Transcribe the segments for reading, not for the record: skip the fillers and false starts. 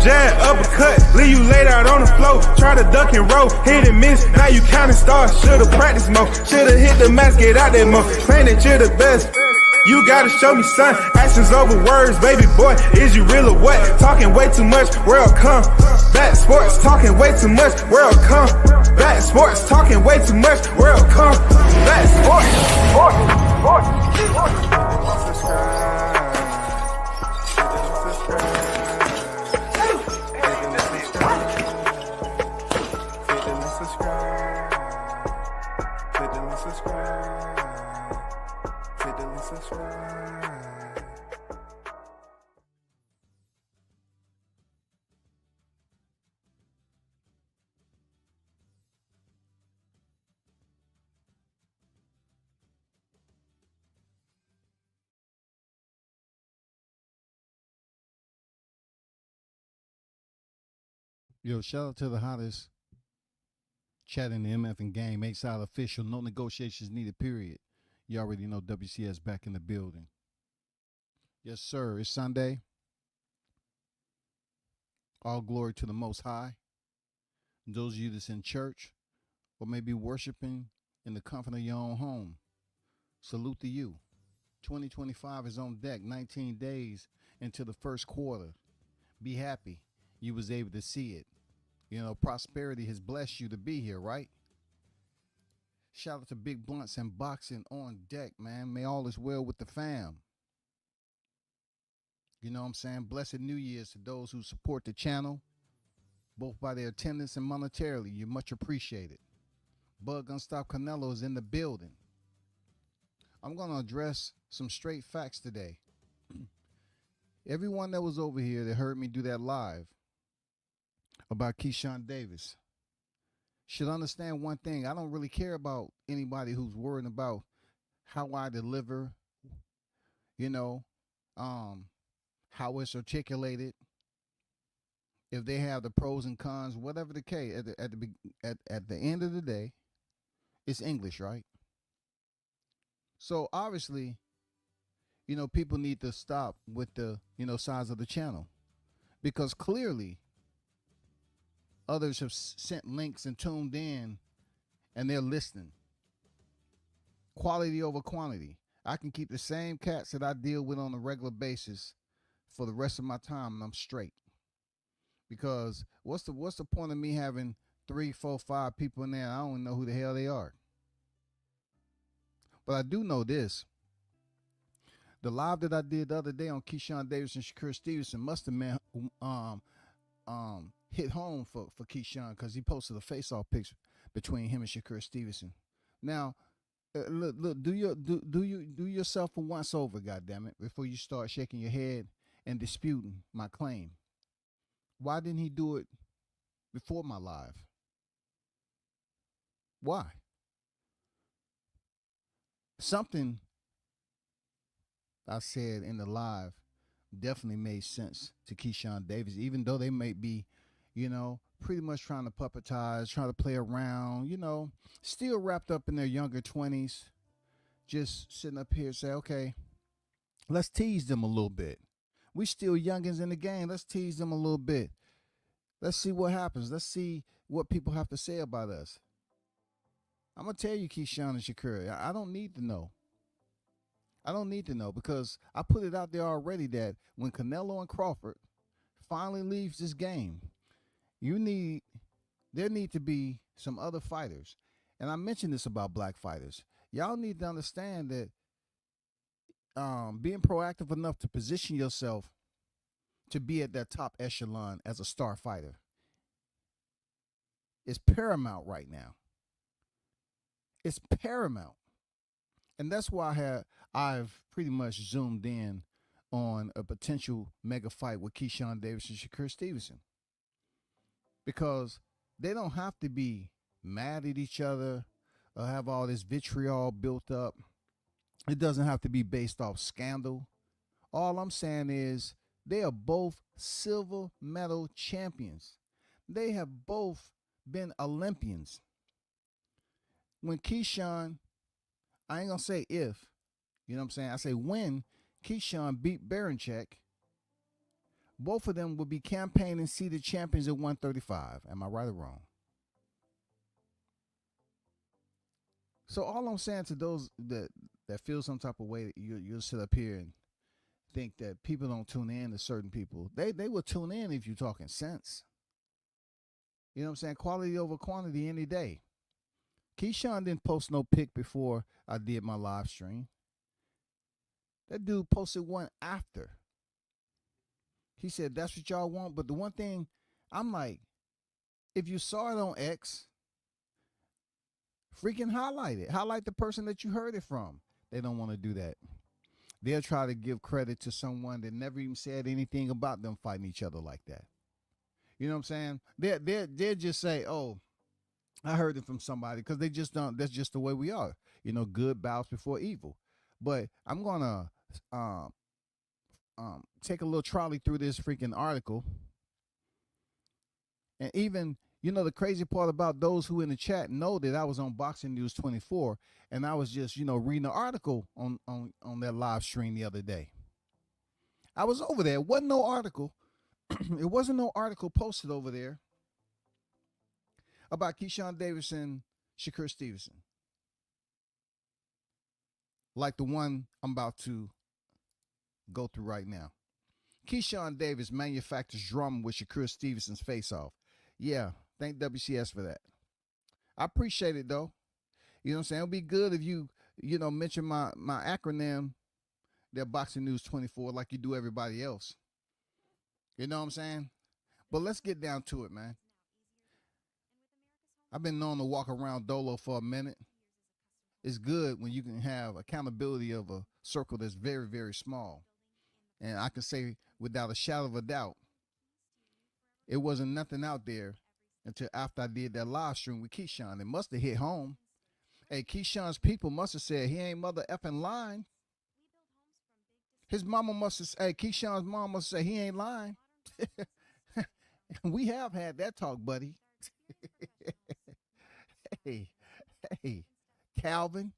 jab, uppercut, leave you laid out on the floor. Try to duck and roll, hit and miss, now you counting stars. Should've practiced more, should've hit the mask, get out that more. Claim that you're the best. You gotta show me, son. Actions over words, baby boy. Is you real or what? Talking way too much, world come. Back sports, talking way too much, world come. Back sports, talking way too much, world come. Back sports. Yo, shout out to the hottest chat in the MF and game. Side official. No negotiations needed, period. You already know WCS back in the building. Yes, sir. It's Sunday. All glory to the Most High. Those of you that's in church or maybe worshiping in the comfort of your own home, salute to you. 2025 is on deck. 19 days into the first quarter. Be happy you was able to see it. You know, prosperity has blessed you to be here, right? Shout out to Big Blunts and Boxing on deck, man. May all is well with the fam. You know what I'm saying? Blessed New Year's to those who support the channel, both by their attendance and monetarily. You're much appreciated. Bug Unstop Canelo is in the building. I'm going to address some straight facts today. Everyone that was over here that heard me do that live about Keyshawn Davis should understand one thing. I don't really care about anybody who's worrying about how I deliver, you know, how it's articulated, if they have the pros and cons, whatever the case. At the end of the day, it's English, right? So obviously, you know, people need to stop with the, you know, size of the channel, because clearly others have sent links and tuned in and they're listening. Quality over quantity. I can keep the same cats that I deal with on a regular basis for the rest of my time and I'm straight. Because what's the point of me having 3, 4, 5 people in there? I don't know who the hell they are. But I do know this. The live that I did the other day on Keyshawn Davis and Shakur Stevenson must have been hit home for Keyshawn, because he posted a face-off picture between him and Shakur Stevenson. Now, look, do yourself a once over, goddammit, before you start shaking your head and disputing my claim. Why didn't he do it before my live? Why? Something I said in the live definitely made sense to Keyshawn Davis, even though they may be, you know, pretty much trying to puppetize, trying to play around, you know, still wrapped up in their younger 20s, just sitting up here and say, okay, let's tease them a little bit. We still youngins in the game. Let's tease them a little bit. Let's see what happens. Let's see what people have to say about us. I'm going to tell you, Keyshawn and Shakur, I don't need to know. I don't need to know, because I put it out there already that when Canelo and Crawford finally leaves this game, there need to be some other fighters. And I mentioned this about black fighters. Y'all need to understand that being proactive enough to position yourself to be at that top echelon as a star fighter is paramount right now. It's paramount. And that's why I've pretty much zoomed in on a potential mega fight with Keyshawn Davis and Shakur Stevenson. Because they don't have to be mad at each other or have all this vitriol built up. It doesn't have to be based off scandal. All I'm saying is they are both silver medal champions. They have both been Olympians. When Keyshawn, I ain't going to say if, you know what I'm saying? I say when Keyshawn beat Baranchek both of them would be campaigning seated champions at 135. Am I right or wrong? So all I'm saying to those that feel some type of way, that you'll sit up here and think that people don't tune in to certain people. They will tune in if you're talking sense. You know what I'm saying? Quality over quantity any day. Keyshawn didn't post no pic before I did my live stream. That dude posted one after. He said, that's what y'all want. But the one thing, I'm like, if you saw it on X, freaking highlight it. Highlight the person that you heard it from. They don't want to do that. They'll try to give credit to someone that never even said anything about them fighting each other like that. You know what I'm saying? They'll just say, oh, I heard it from somebody, because they just don't. That's just the way we are. You know, good bows before evil. But I'm going to take a little trolley through this freaking article. And even, you know, the crazy part about those who in the chat know that I was on Boxing News 24, and I was just, you know, reading the article on that live stream the other day. I was over there. It wasn't no article. It wasn't no article posted over there about Keyshawn Davis and Shakur Stevenson, like the one I'm about to go through right now. Keyshawn Davis manufactures drama with Shakur Stevenson's face-off. Yeah, thank WCS for that. I appreciate it, though. You know what I'm saying? It would be good if you know, mention my acronym, their Boxing News 24, like you do everybody else. You know what I'm saying? But let's get down to it, man. I've been known to walk around Dolo for a minute. It's good when you can have accountability of a circle that's very, very small. And I can say without a shadow of a doubt, it wasn't nothing out there until after I did that live stream with Keyshawn. It must have hit home. Hey, Keyshawn's people must have said he ain't mother effing lying. His mama must have said, hey, Keyshawn's mom must have said he ain't lying. We have had that talk, buddy. hey, Calvin,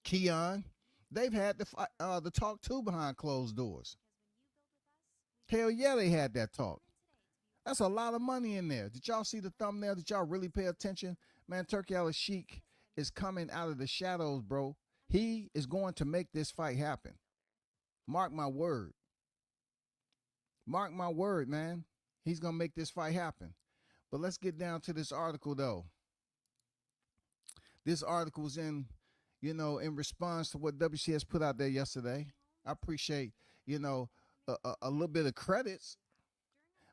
Keon, they've had the talk too behind closed doors. Hell yeah, they had that talk. That's a lot of money in there. Did y'all see the thumbnail? Did y'all really pay attention? Man, Turki Alalshikh is coming out of the shadows, bro. He is going to make this fight happen. Mark my word. Mark my word, man. He's going to make this fight happen. But let's get down to this article, though. This article was in response to what WCS put out there yesterday. I appreciate, a little bit of credits.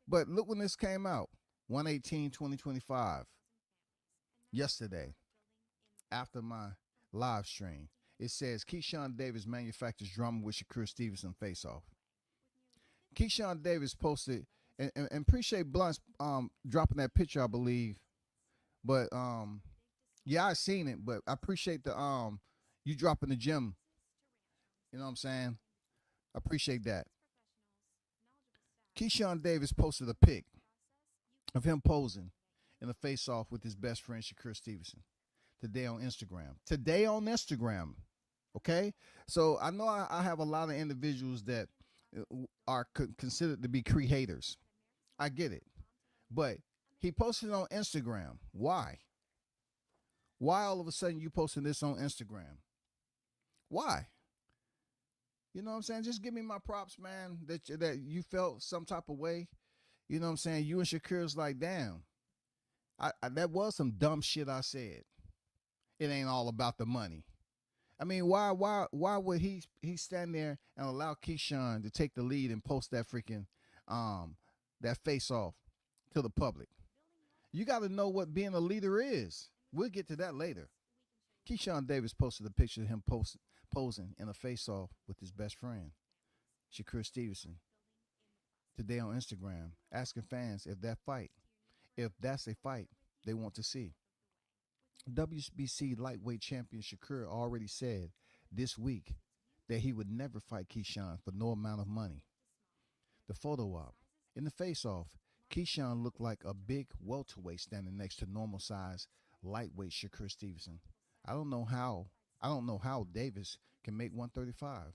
But look when this came out, 1/18/2025, yesterday, after my live stream. It says, Keyshawn Davis manufactures drama with Shakur Stevenson face-off. Keyshawn Davis posted, and appreciate Blunt's dropping that picture, I believe. But, yeah, I seen it, but I appreciate the you dropping the gem. You know what I'm saying? I appreciate that. Keyshawn Davis posted a pic of him posing in a face-off with his best friend Shakur Stevenson today on Instagram. Okay? So I know I have a lot of individuals that are considered to be creators. I get it. But he posted it on Instagram. Why? Why all of a sudden you posting this on Instagram? Why? You know what I'm saying? Just give me my props, man, that you felt some type of way. You know what I'm saying? You and Shakur's like, damn, I that was some dumb shit I said. It ain't all about the money. I mean, why would he stand there and allow Keyshawn to take the lead and post that freaking that face off to the public? You got to know what being a leader is. We'll get to that later. Keyshawn Davis posted a picture of him posing in a face-off with his best friend, Shakur Stevenson, today on Instagram, asking fans if that's a fight they want to see. WBC lightweight champion Shakur already said this week that he would never fight Keyshawn for no amount of money. The photo op. In the face-off, Keyshawn looked like a big welterweight standing next to normal size lightweight Shakur Stevenson. I don't know how Davis can make 135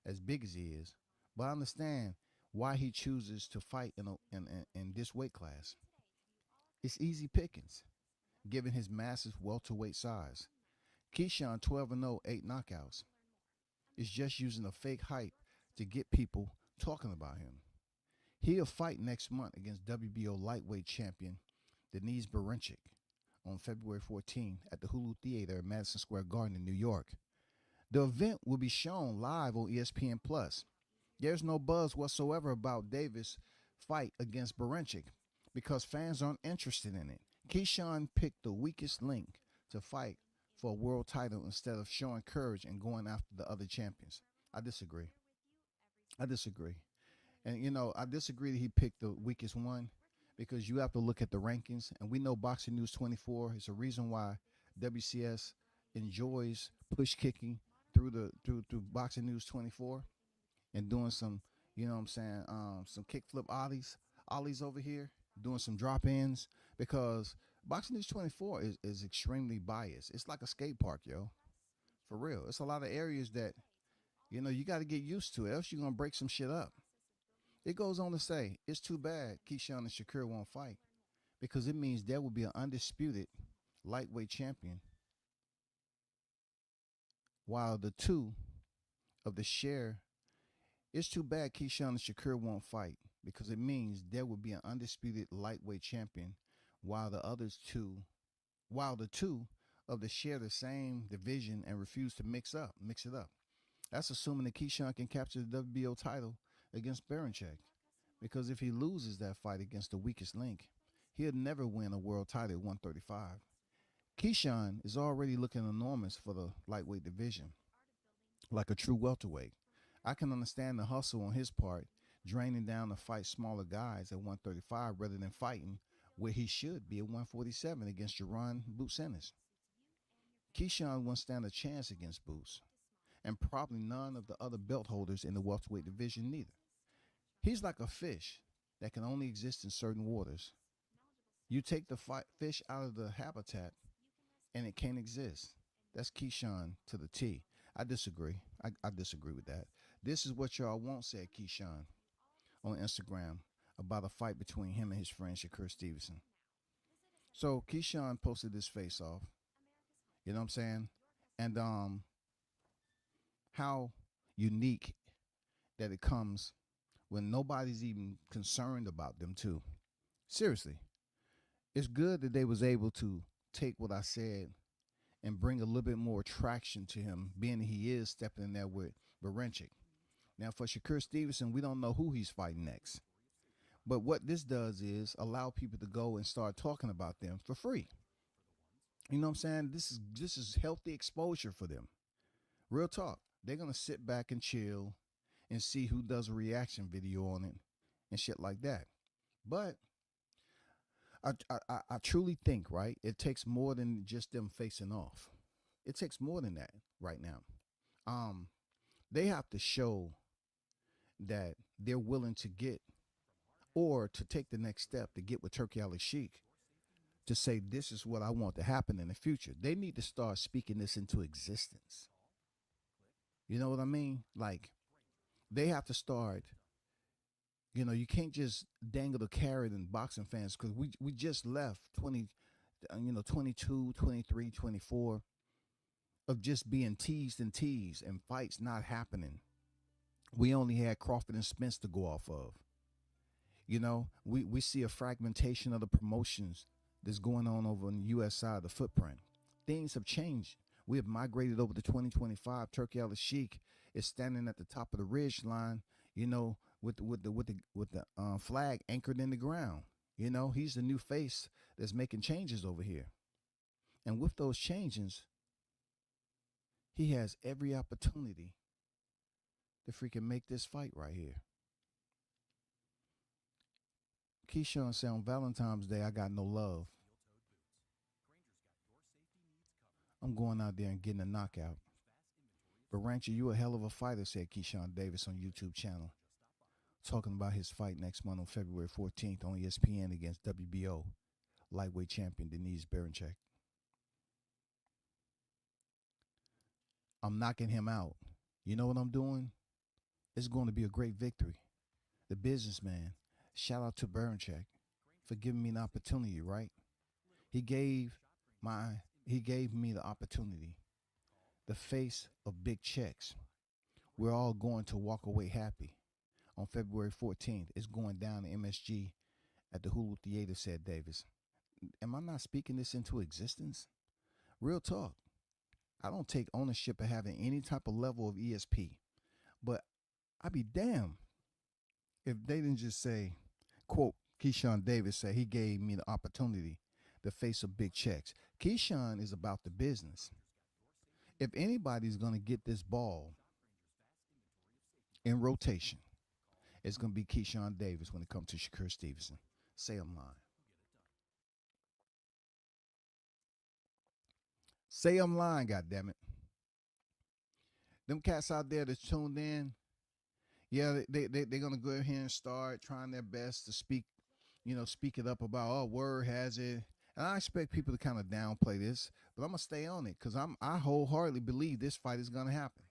as big as he is, but I understand why he chooses to fight in this weight class. It's easy pickings, given his massive welterweight size. Keyshawn 12-0, 8 knockouts. Is just using a fake hype to get people talking about him. He'll fight next month against WBO lightweight champion Denise Berinchik on February 14th at the Hulu Theater in Madison Square Garden in New York. The event will be shown live on ESPN Plus. There's no buzz whatsoever about Davis' fight against Berinchik because fans aren't interested in it. Keyshawn picked the weakest link to fight for a world title instead of showing courage and going after the other champions. I disagree. I disagree. And, I disagree that he picked the weakest one because you have to look at the rankings. And we know Boxing News 24 is a reason why WCS enjoys push kicking through Boxing News 24 and doing some, some kickflip ollies over here, doing some drop ins because Boxing News 24 is extremely biased. It's like a skate park, yo. For real. It's a lot of areas that, you got to get used to it, else you're going to break some shit up. It goes on to say, it's too bad Keyshawn and Shakur won't fight because it means there will be an undisputed lightweight champion while the two of the share. It's too bad Keyshawn and Shakur won't fight because it means there will be an undisputed lightweight champion while the two of the share the same division and refuse to mix it up. That's assuming that Keyshawn can capture the WBO title against Berinchik. Because if he loses that fight against the weakest link, he'll never win a world title at 135. Keyshawn is already looking enormous for the lightweight division, like a true welterweight. I can understand the hustle on his part, draining down to fight smaller guys at 135 rather than fighting where he should be at 147 against Jaron Boots Ennis. Keyshawn won't stand a chance against Boots, and probably none of the other belt holders in the welterweight division neither. He's like a fish that can only exist in certain waters. You take the fish out of the habitat and it can't exist. That's Keyshawn to the T. I disagree. I disagree with that. This is what y'all won't say, Keyshawn, on Instagram about a fight between him and his friend Shakur Stevenson. So Keyshawn posted this face off. You know what I'm saying? And how unique that it comes when nobody's even concerned about them too. Seriously. It's good that they was able to take what I said and bring a little bit more traction to him, being that he is stepping in there with Berinchik. Now for Shakur Stevenson, we don't know who he's fighting next. But what this does is allow people to go and start talking about them for free. You know what I'm saying? This is healthy exposure for them. Real talk. They're gonna sit back and chill and see who does a reaction video on it and shit like that. But I truly think, right, it takes more than just them facing off. It takes more than that right now. They have to show that they're willing to get or to take the next step to get with Turki Alalshikh to say this is what I want to happen in the future. They need to start speaking this into existence. You know what I mean? Like, they have to start, you can't just dangle the carrot in boxing fans because we just left 22, 23, 24 of just being teased and fights not happening. We only had Crawford and Spence to go off of. We see a fragmentation of the promotions that's going on over on the U.S. side of the footprint. Things have changed. We have migrated over to 2025. Turki Alalshikh is standing at the top of the ridge line, with the flag anchored in the ground. He's the new face that's making changes over here. And with those changes, he has every opportunity to freaking make this fight right here. Keyshawn said on Valentine's Day, I got no love. I'm going out there and getting a knockout. But Rancher, you a hell of a fighter, said Keyshawn Davis on YouTube channel, talking about his fight next month on February 14th on ESPN against WBO lightweight champion Denise Berinchik. I'm knocking him out. You know what I'm doing? It's going to be a great victory. the businessman. Shout out to Berncheck for giving me an opportunity, right? He gave he gave me the opportunity, the face of big checks. We're all going to walk away happy. On February 14th, it's going down to MSG at the Hulu Theater, said Davis. Am I not speaking this into existence? Real talk. I don't take ownership of having any type of level of ESP, but I'd be damned if they didn't just say, quote, Keyshawn Davis said he gave me the opportunity, the face of big checks. Keyshawn is about the business. If anybody's going to get this ball in rotation, it's going to be Keyshawn Davis when it comes to Shakur Stevenson. Say I'm lying. Say I'm lying, goddammit. Them cats out there that's tuned in, yeah, they're going to go ahead and start trying their best to speak it up about, oh, word has it. And I expect people to kind of downplay this, but I'm going to stay on it because I wholeheartedly believe this fight is going to happen.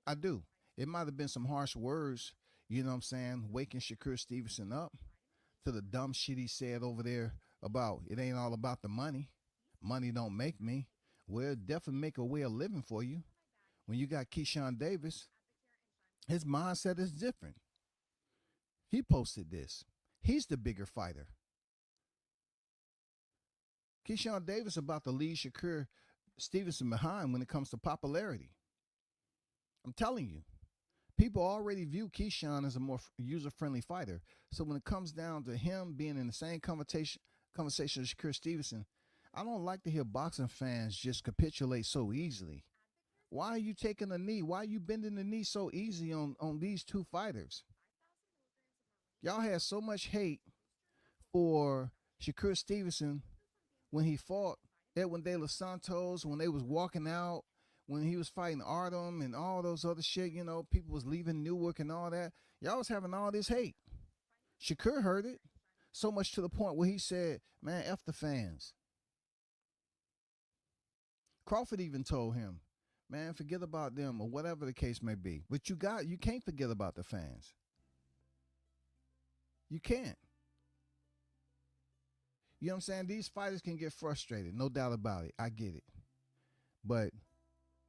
I do. It might have been some harsh words, you know what I'm saying, waking Shakur Stevenson up to the dumb shit he said over there about it ain't all about the money. Money don't make me. Well, it definitely make a way of living for you. When you got Keyshawn Davis, his mindset is different. He posted this. He's the bigger fighter. Keyshawn Davis about to leave Shakur Stevenson behind when it comes to popularity. I'm telling you, people already view Keyshawn as a more user-friendly fighter. So when it comes down to him being in the same conversation with Shakur Stevenson, I don't like to hear boxing fans just capitulate so easily. Why are you taking a knee? Why are you bending the knee so easy on these two fighters? Y'all had so much hate for Shakur Stevenson when he fought Edwin De Los Santos, when they was walking out, when he was fighting Artem and all those other shit, people was leaving Newark and all that. Y'all was having all this hate. Shakur heard it so much to the point where he said, man, F the fans. Crawford even told him, man, forget about them or whatever the case may be. But you can't forget about the fans. You can't. You know what I'm saying? These fighters can get frustrated, no doubt about it. I get it. But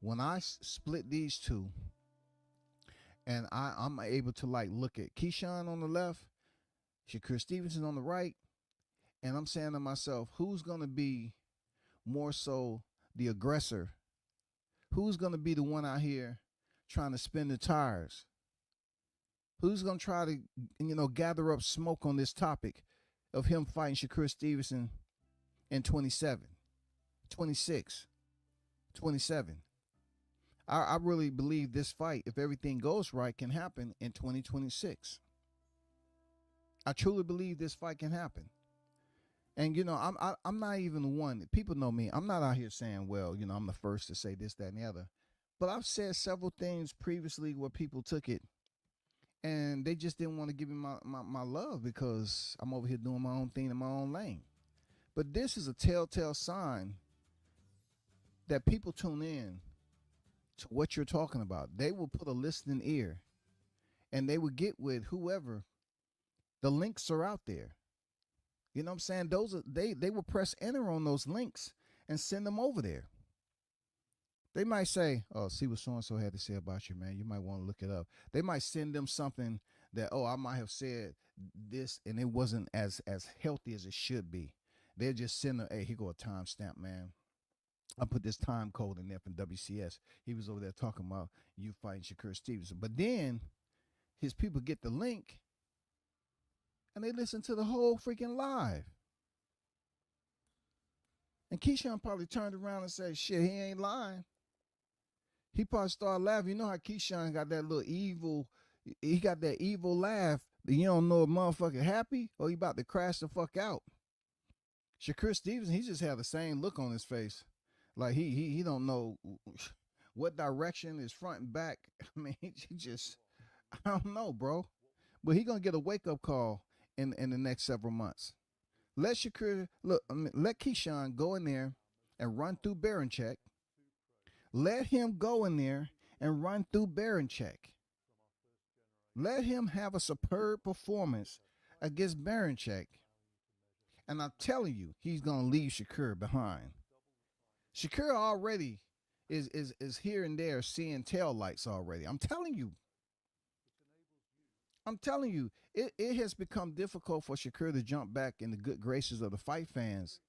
when I split these two and I'm able to look at Keyshawn on the left, Shakur Stevenson on the right, and I'm saying to myself, who's going to be more so the aggressor? Who's going to be the one out here trying to spin the tires? Who's going to try to, gather up smoke on this topic of him fighting Shakur Stevenson in 27, 26, 27? I really believe this fight, if everything goes right, can happen in 2026. I truly believe this fight can happen. And, I'm not even the one. People know me. I'm not out here saying, well, I'm the first to say this, that, and the other. But I've said several things previously where people took it and they just didn't want to give me my love because I'm over here doing my own thing in my own lane. But this is a telltale sign that people tune in to what you're talking about. They will put a listening ear and they will get with whoever. The links are out there. You know what I'm saying? Those are they will press enter on those links and send them over there. They might say, oh, see what so-and-so had to say about you, man. You might want to look it up. They might send them something that, oh, I might have said this and it wasn't as healthy as it should be. They'll just send a, hey, here go a timestamp, man. I put this time code in there from WCS. He was over there talking about you fighting Shakur Stevenson. But then his people get the link and they listen to the whole freaking live. And Keyshawn probably turned around and said, shit, he ain't lying. He probably started laughing. You know how Keyshawn got that little evil, he got that evil laugh that you don't know if motherfucker happy or he about to crash the fuck out. Shakur Stevenson, he just had the same look on his face. Like he don't know what direction is front and back. I mean, he just, I don't know, bro. But he gonna get a wake-up call in the next several months. Let Shakur, let Keyshawn go in there and run through Baranchek. Let him go in there and run through Baranchek. Let him have a superb performance against Baranchek. And I'm telling you, he's going to leave Shakur behind. Shakur already is here and there seeing tail lights already. I'm telling you. It has become difficult for Shakur to jump back in the good graces of the fight fans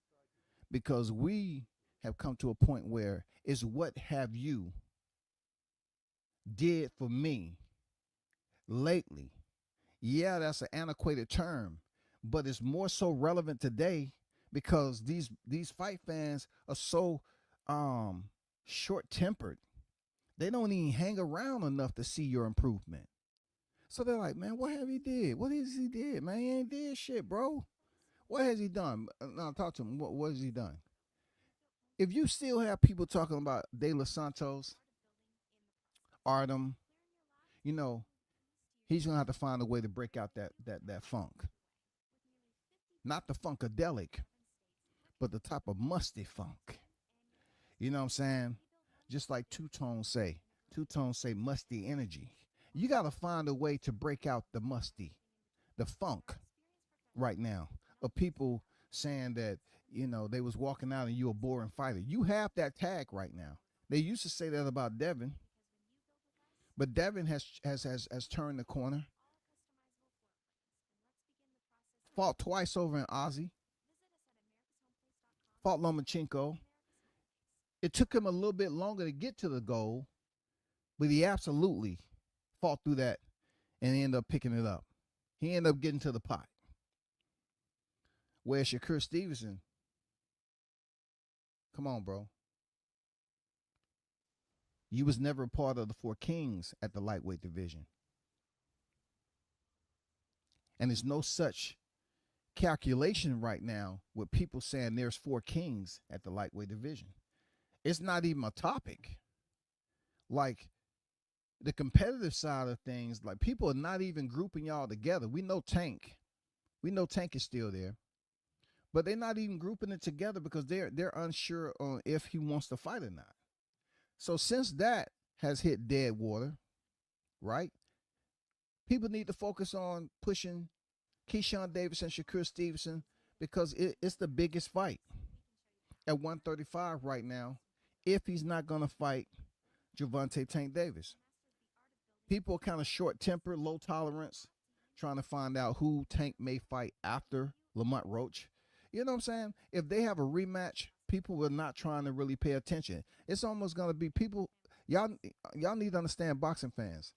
because we have come to a point where it's what have you did for me lately. Yeah, that's an antiquated term, but it's more so relevant today because these fight fans are so short-tempered. They don't even hang around enough to see your improvement. So they're like, man, what have he did? What has he did, man? He ain't did shit, bro. What has he done? Now talk to him. What has he done? If you still have people talking about De Los Santos, Artem, you know, he's gonna have to find a way to break out that funk. Not the funkadelic, but the type of musty funk. You know what I'm saying? Just like Two Tones say. Two Tones say musty energy. You got to find a way to break out the musty, the funk right now of people saying that, they was walking out and you a boring fighter. You have that tag right now. They used to say that about Devin, but Devin has turned the corner. Fought twice over in Aussie. Fought Lomachenko. It took him a little bit longer to get to the goal, but he absolutely fought through that and ended up picking it up. He ended up getting to the pot. Where Shakur Stevenson, come on, bro. You was never a part of the Four Kings at the lightweight division. And there's no such calculation right now with people saying there's Four Kings at the lightweight division. It's not even a topic. Like, the competitive side of things, like, people are not even grouping y'all together. We know Tank. We know Tank is still there. But they're not even grouping it together because they're unsure on if he wants to fight or not. So since that has hit dead water, right? People need to focus on pushing Keyshawn Davis and Shakur Stevenson because it's the biggest fight at 135 right now if he's not going to fight Gervonta Tank Davis. People are kind of short-tempered, low tolerance, trying to find out who Tank may fight after Lamont Roach. You know what I'm saying? If they have a rematch, people are not trying to really pay attention. It's almost going to be people. Y'all need to understand, boxing fans.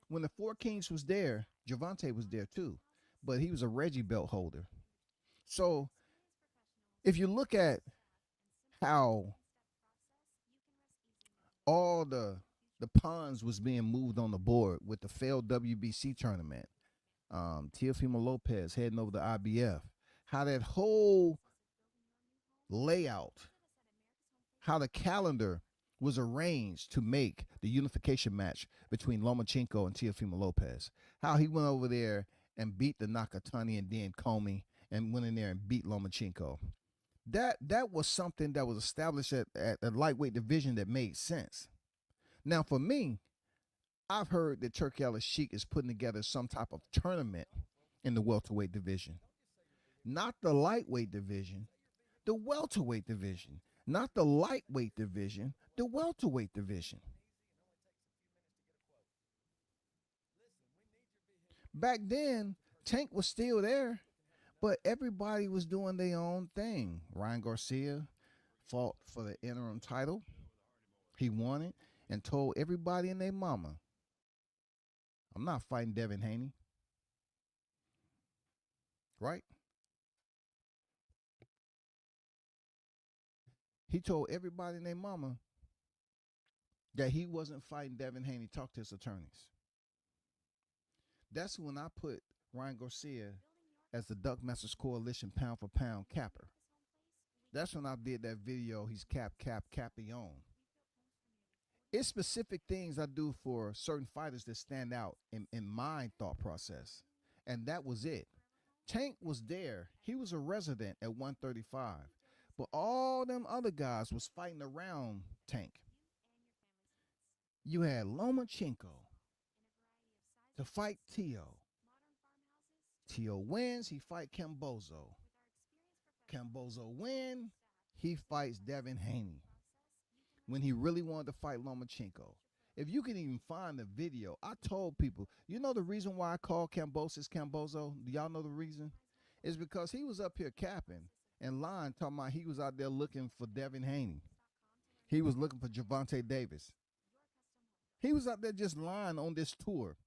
When the Four Kings was there, Gervonta was there too, but he was a Reggie belt holder. So if you look at how all the pawns was being moved on the board with the failed WBC tournament, Teofimo Lopez heading over to IBF, how that whole layout, how the calendar was arranged to make the unification match between Lomachenko and Teofimo Lopez, how he went over there and beat the Nakatani and then Comey and went in there and beat Lomachenko. That was something that was established at a lightweight division that made sense. Now, for me, I've heard that Turki Alalshikh is putting together some type of tournament in the welterweight division. Not the lightweight division, the welterweight division. Not the lightweight division, the welterweight division. Back then, Tank was still there, but everybody was doing their own thing. Ryan Garcia fought for the interim title. He won it and told everybody and their mama, I'm not fighting Devin Haney. Right? He told everybody and their mama that he wasn't fighting Devin Haney. Talk to his attorneys. That's when I put Ryan Garcia as the Duck Masters Coalition pound for pound capper. That's when I did that video, he's capion. It's specific things I do for certain fighters that stand out in my thought process. And that was it. Tank was there. He was a resident at 135. But all them other guys was fighting around Tank. You had Lomachenko, to fight Tio. Tio wins, he fight Cambozo. Cambozo win, he fights Devin Haney when he really wanted to fight Lomachenko. If you can even find the video, I told people, you know the reason why I call Cambosis Cambozo? Do y'all know the reason? It's because he was up here capping and lying, talking about he was out there looking for Devin Haney. He was looking for Gervonta Davis. He was out there just lying on this tour.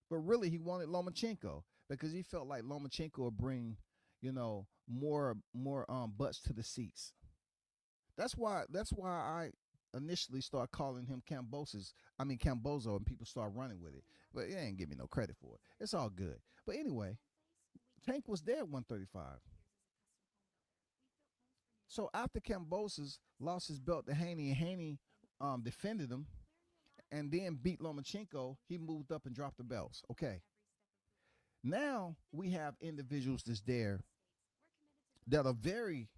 But really, he wanted Lomachenko because he felt like Lomachenko would bring, more butts to the seats. That's why I initially started calling him Cambozo, and people start running with it. But it ain't give me no credit for it. It's all good. But anyway, Tank was there at 135. So after Cambosis lost his belt to Haney, and Haney defended him and then beat Lomachenko, he moved up and dropped the belts. Okay. Now we have individuals that's there that are very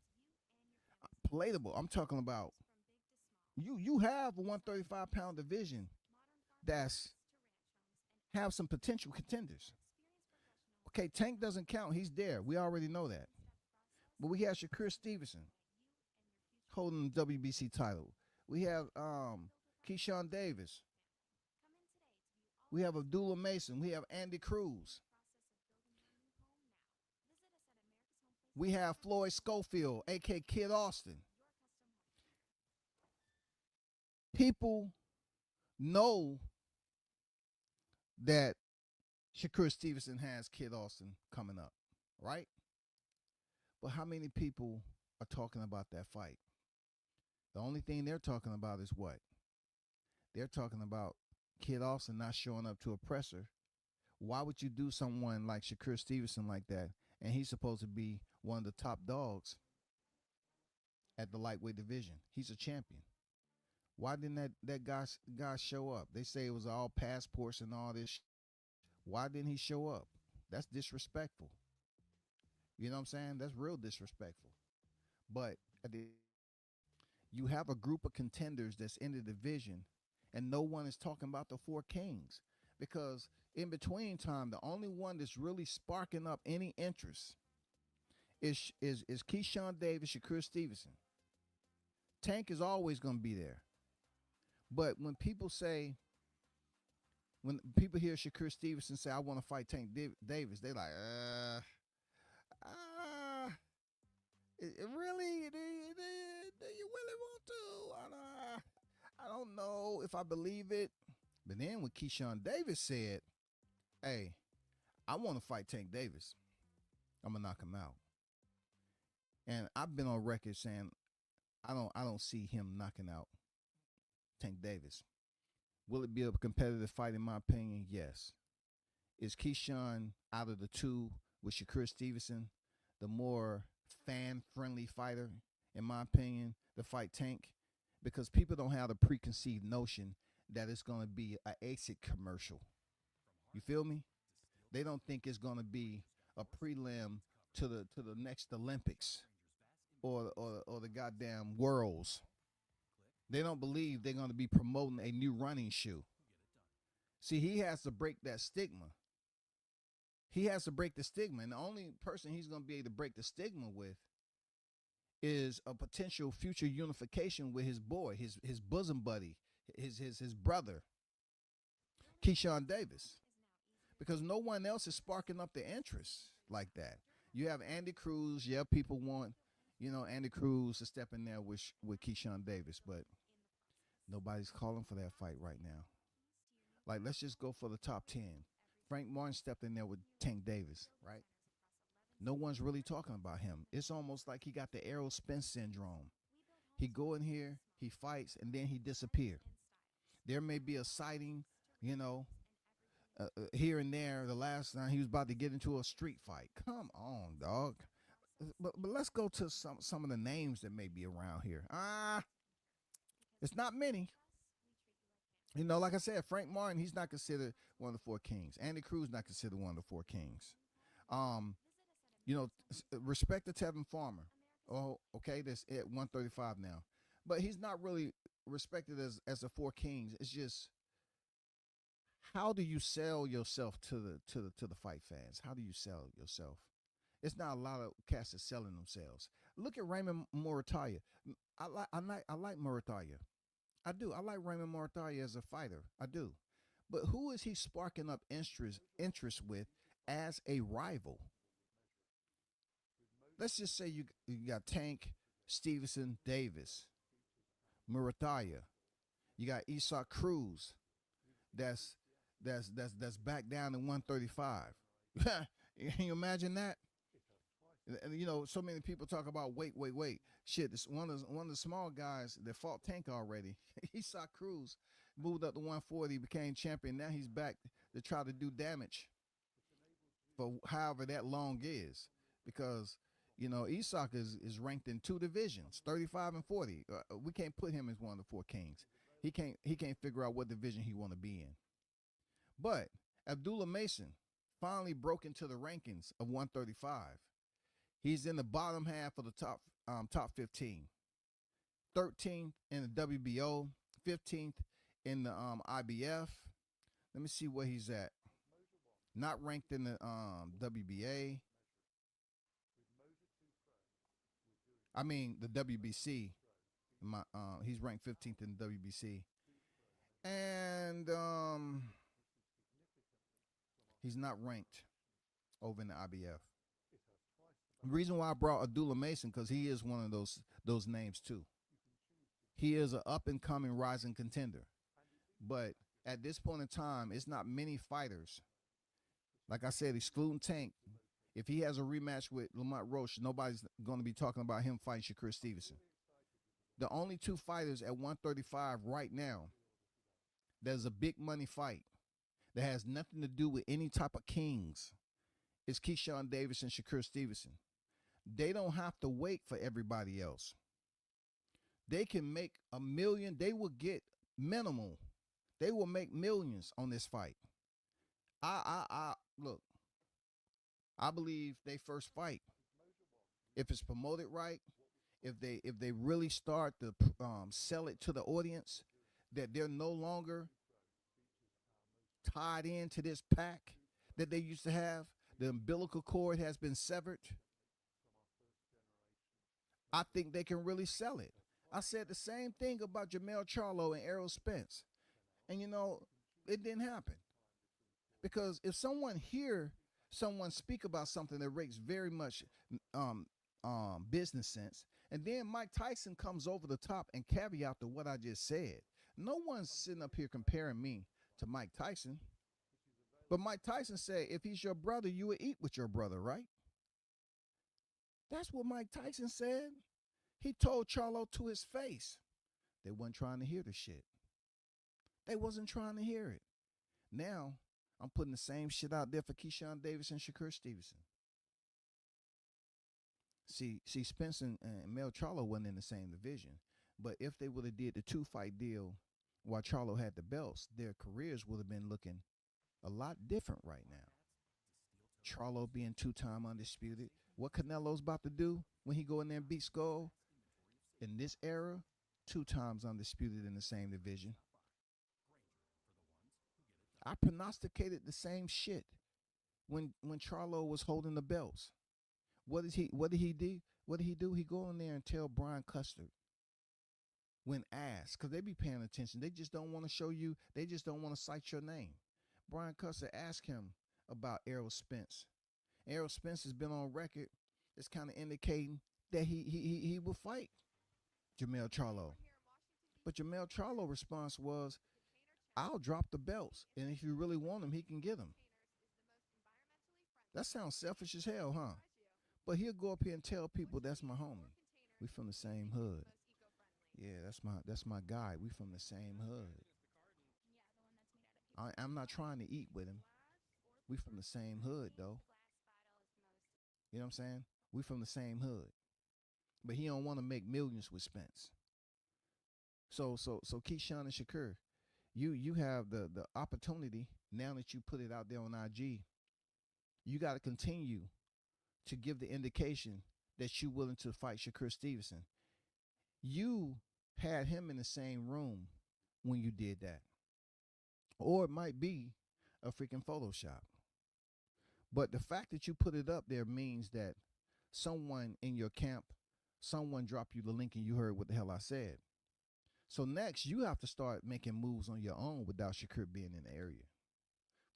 palatable. I'm talking about you have a 135-pound division that's have some potential contenders. Okay, Tank doesn't count. He's there. We already know that. But we have Shakur Stevenson holding the WBC title. We have Keyshawn Davis. We have Abdullah Mason. We have Andy Cruz. We have Floyd Schofield, a.k.a. Kid Austin. People know that Shakur Stevenson has Kid Austin coming up, right? But how many people are talking about that fight? The only thing they're talking about is what? They're talking about Kid Austin not showing up to a presser. Why would you do someone like Shakur Stevenson like that? And he's supposed to be one of the top dogs at the lightweight division. He's a champion. Why didn't that guy show up? They say it was all passports and all this. Why didn't he show up? That's disrespectful. You know what I'm saying? That's real disrespectful. But you have a group of contenders that's in the division, and no one is talking about the four kings. Because in between time, the only one that's really sparking up any interest is Keyshawn Davis, Shakur Stevenson. Tank is always going to be there. But when people hear Shakur Stevenson say, I want to fight Tank Davis, they like, really? Do you really want to? I don't know if I believe it. But then when Keyshawn Davis said, hey, I want to fight Tank Davis, I'm going to knock him out. And I've been on record saying I don't see him knocking out Tank Davis. Will it be a competitive fight in my opinion? Yes. Is Keyshawn out of the two with Shakur Stevenson the more fan-friendly fighter, in my opinion, to fight Tank? Because people don't have the preconceived notion that it's going to be an ASIC commercial. You feel me? They don't think it's going to be a prelim to the next Olympics or the goddamn Worlds. They don't believe they're going to be promoting a new running shoe. See, he has to break that stigma. He has to break the stigma, and the only person he's going to be able to break the stigma with is a potential future unification with his boy, his bosom buddy, his brother, Keyshawn Davis, because no one else is sparking up the interest like that. You have Andy Cruz. Yeah, people want, Andy Cruz to step in there with Keyshawn Davis, but nobody's calling for that fight right now. Like, let's just go for the top 10. Frank Martin stepped in there with Tank Davis, right? No one's really talking about him. It's almost like he got the Errol Spence syndrome. He go in here, he fights, and then he disappear. There may be a sighting, here and there. The last time he was about to get into a street fight. Come on, dog. But let's go to some of the names that may be around here. It's not many. Like I said, Frank Martin, he's not considered one of the four kings. Andy Cruz not considered one of the four kings. Respect to Tevin Farmer. Oh, okay, that's at 135 now. But he's not really respected as the four kings. It's just how do you sell yourself to the fight fans? How do you sell yourself? It's not a lot of cats that selling themselves. Look at Raymond Moritalia. I like Moritalia. I do. I like Raymond Moritalia as a fighter. I do. But who is he sparking up interest with as a rival? Let's just say you got Tank, Stevenson, Davis, Moritalia. You got Isak Cruz. That's back down to 135. Can you imagine that? And, you know, so many people talk about wait. Shit, this one of the small guys that fought Tank already. Isak Cruz moved up to 140, became champion. Now he's back to try to do damage for however that long is, because you know Isak is ranked in 2 divisions, 35 and 40. We can't put him as one of the 4 kings. He can't figure out what division he want to be in. But Abdullah Mason finally broke into the rankings of 135. He's in the bottom half of the top 15. 13th in the WBO, 15th in the IBF. Let me see where he's at. Not ranked in the WBA. I mean the WBC. He's ranked 15th in the WBC. And he's not ranked over in the IBF. The reason why I brought Abdullah Mason, because he is one of those names too. He is an up-and-coming rising contender. But at this point in time, it's not many fighters. Like I said, excluding Tank, if he has a rematch with Lamont Roche, nobody's going to be talking about him fighting Shakur Stevenson. The only 2 fighters at 135 right now, there's a big money fight that has nothing to do with any type of kings. It's Keyshawn Davis and Shakur Stevenson. They don't have to wait for everybody else. They can make $1 million. They will get minimal. They will make millions on this fight. Look, I believe they first fight, if it's promoted right, if they really start to sell it to the audience, that they're no longer tied into this pack that they used to have, the umbilical cord has been severed, I think they can really sell it. I said the same thing about Jermell Charlo and Errol Spence. And, you know, it didn't happen. Because if someone speak about something that makes very much business sense, and then Mike Tyson comes over the top and caveat to what I just said, no one's sitting up here comparing me to Mike Tyson. But Mike Tyson said, if he's your brother, you would eat with your brother, right? That's what Mike Tyson said. He told Charlo to his face. They wasn't trying to hear the shit. They wasn't trying to hear it. Now, I'm putting the same shit out there for Keyshawn Davis and Shakur Stevenson. See, Spence and Mel Charlo wasn't in the same division. But if they would have did the 2-fight deal while Charlo had the belts, their careers would have been looking a lot different right now. Charlo being 2-time undisputed. What Canelo's about to do when he go in there and beat Skull in this era, 2 times undisputed in the same division. I prognosticated the same shit when Charlo was holding the belts. What did he do? He go in there and tell Brian Custer when asked, because they be paying attention. They just don't want to show you. They just don't want to cite your name. Brian Custer asked him about Errol Spence. Errol Spence has been on record. It's kind of indicating that he will fight Jermell Charlo. But Jermell Charlo's response was, I'll drop the belts, and if you really want him, he can get them. That sounds selfish as hell, huh? But he'll go up here and tell people that's my homie. We from the same hood. Yeah, that's my guy. We from the same hood. I'm not trying to eat with him. We from the same hood, though. You know what I'm saying? We from the same hood. But he don't want to make millions with Spence. So Keyshawn and Shakur, you have the opportunity now that you put it out there on IG. You got to continue to give the indication that you're willing to fight Shakur Stevenson. You had him in the same room when you did that. Or it might be a freaking Photoshop. But the fact that you put it up there means that someone in your camp, someone dropped you the link and you heard what the hell I said. So next, you have to start making moves on your own without Shakur being in the area.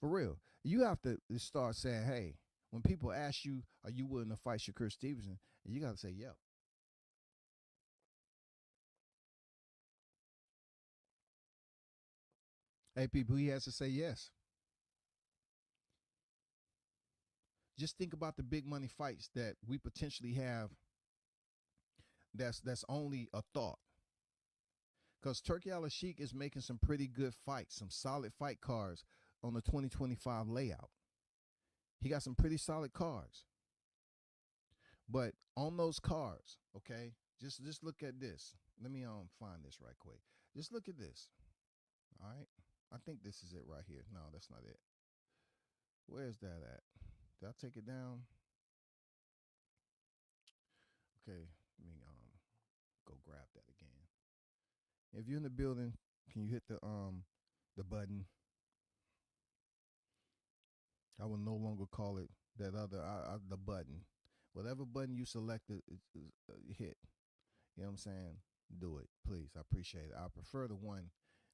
For real. You have to start saying, hey, when people ask you, are you willing to fight Shakur Stevenson? You got to say, yep. Hey, people, he has to say yes. Just think about the big money fights that we potentially have that's only a thought. Because Turki Alalshikh is making some pretty good fights, some solid fight cards on the 2025 layout. He got some pretty solid cards. But on those cards, okay, just look at this. Let me find this right quick. Just look at this. All right. I think this is it right here. No, that's not it. Where's that at? Did I take it down? Okay, let me go grab that again. If you're in the building, can you hit the button? I will no longer call it that other the button. Whatever button you selected, hit. You know what I'm saying? Do it, please. I appreciate it. I prefer the one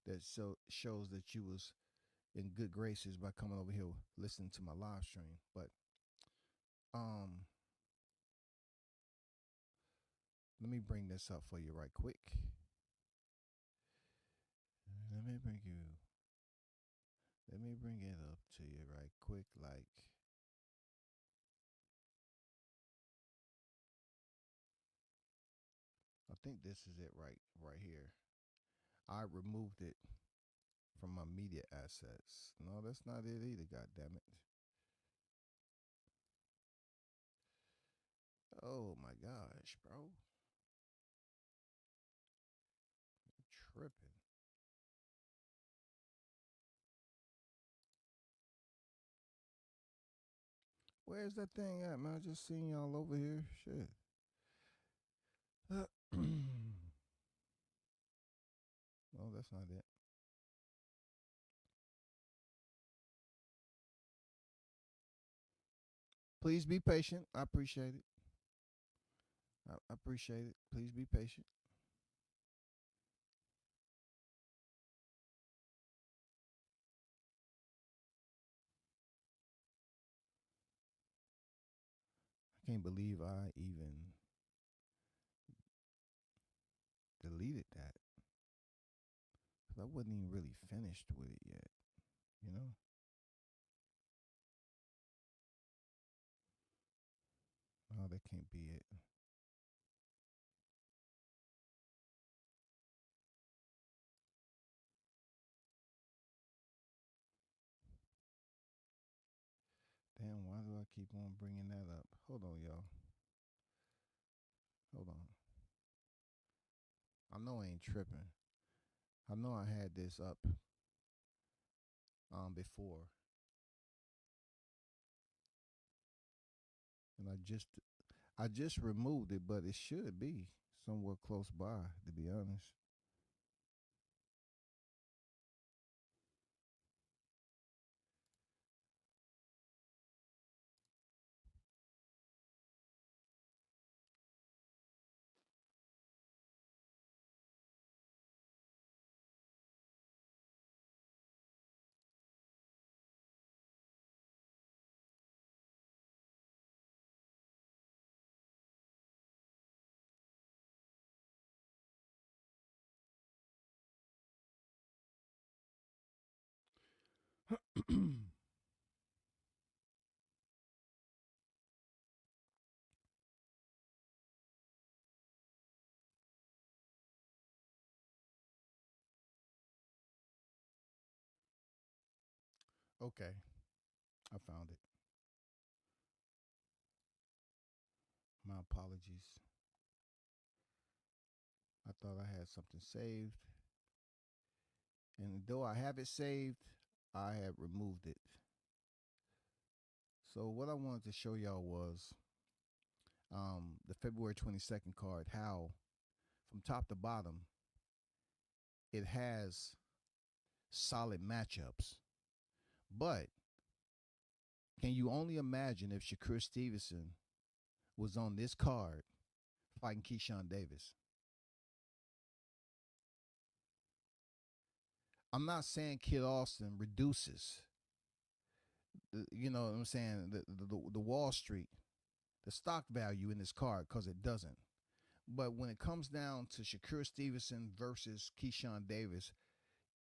that shows that you was in good graces by coming over here listening to my live stream. But let me bring this up for you right quick. Let me bring it up to you right quick, like. I think this is it right here. I removed it from my media assets. No, that's not it either, god damn it. Oh my gosh, bro. I'm tripping. Where's that thing at, man? I just seen y'all over here. Shit. No, that's not it. Please be patient. I appreciate it. I appreciate it. Please be patient. I can't believe I even deleted that. Cause I wasn't even really finished with it yet. You know? Oh, that can't be it. Damn, why do I keep on bringing that up? Hold on, y'all. Hold on. I know I ain't tripping. I know I had this up before. And I just removed it, but it should be somewhere close by, to be honest. Okay, I found it. My apologies. I thought I had something saved. And though I have it saved, I have removed it. So what I wanted to show y'all was the February 22nd card, how from top to bottom it has solid matchups. But can you only imagine if Shakur Stevenson was on this card fighting Keyshawn Davis? I'm not saying Kid Austin reduces, you know what I'm saying, the Wall Street, the stock value in this card, because it doesn't. But when it comes down to Shakur Stevenson versus Keyshawn Davis,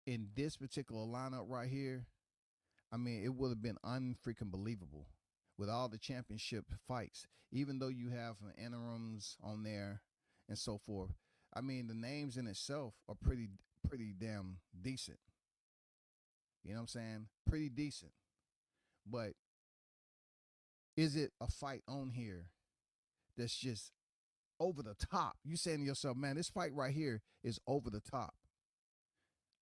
in this particular lineup right here, I mean, it would have been unfreaking believable with all the championship fights, even though you have some interims on there and so forth. I mean, the names in itself are pretty damn decent. You know what I'm saying? Pretty decent. But is it a fight on here that's just over the top? You saying to yourself, man, this fight right here is over the top.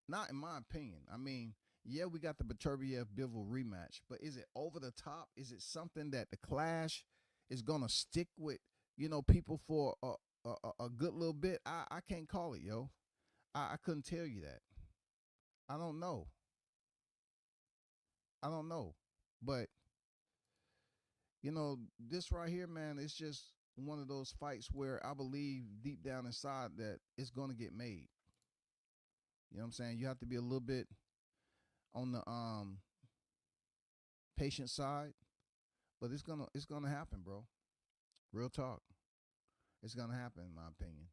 Not in my opinion. I mean, yeah, we got the Beterbiev Bivol rematch, but is it over the top? Is it something that the Clash is gonna stick with, you know, people for a good little bit? I can't call it, yo. I couldn't tell you that. I don't know. I don't know. But you know, this right here, man, it's just one of those fights where I believe deep down inside that it's gonna get made. You know what I'm saying? You have to be a little bit on the patient side, but it's gonna happen, bro. Real talk. It's gonna happen, in my opinion.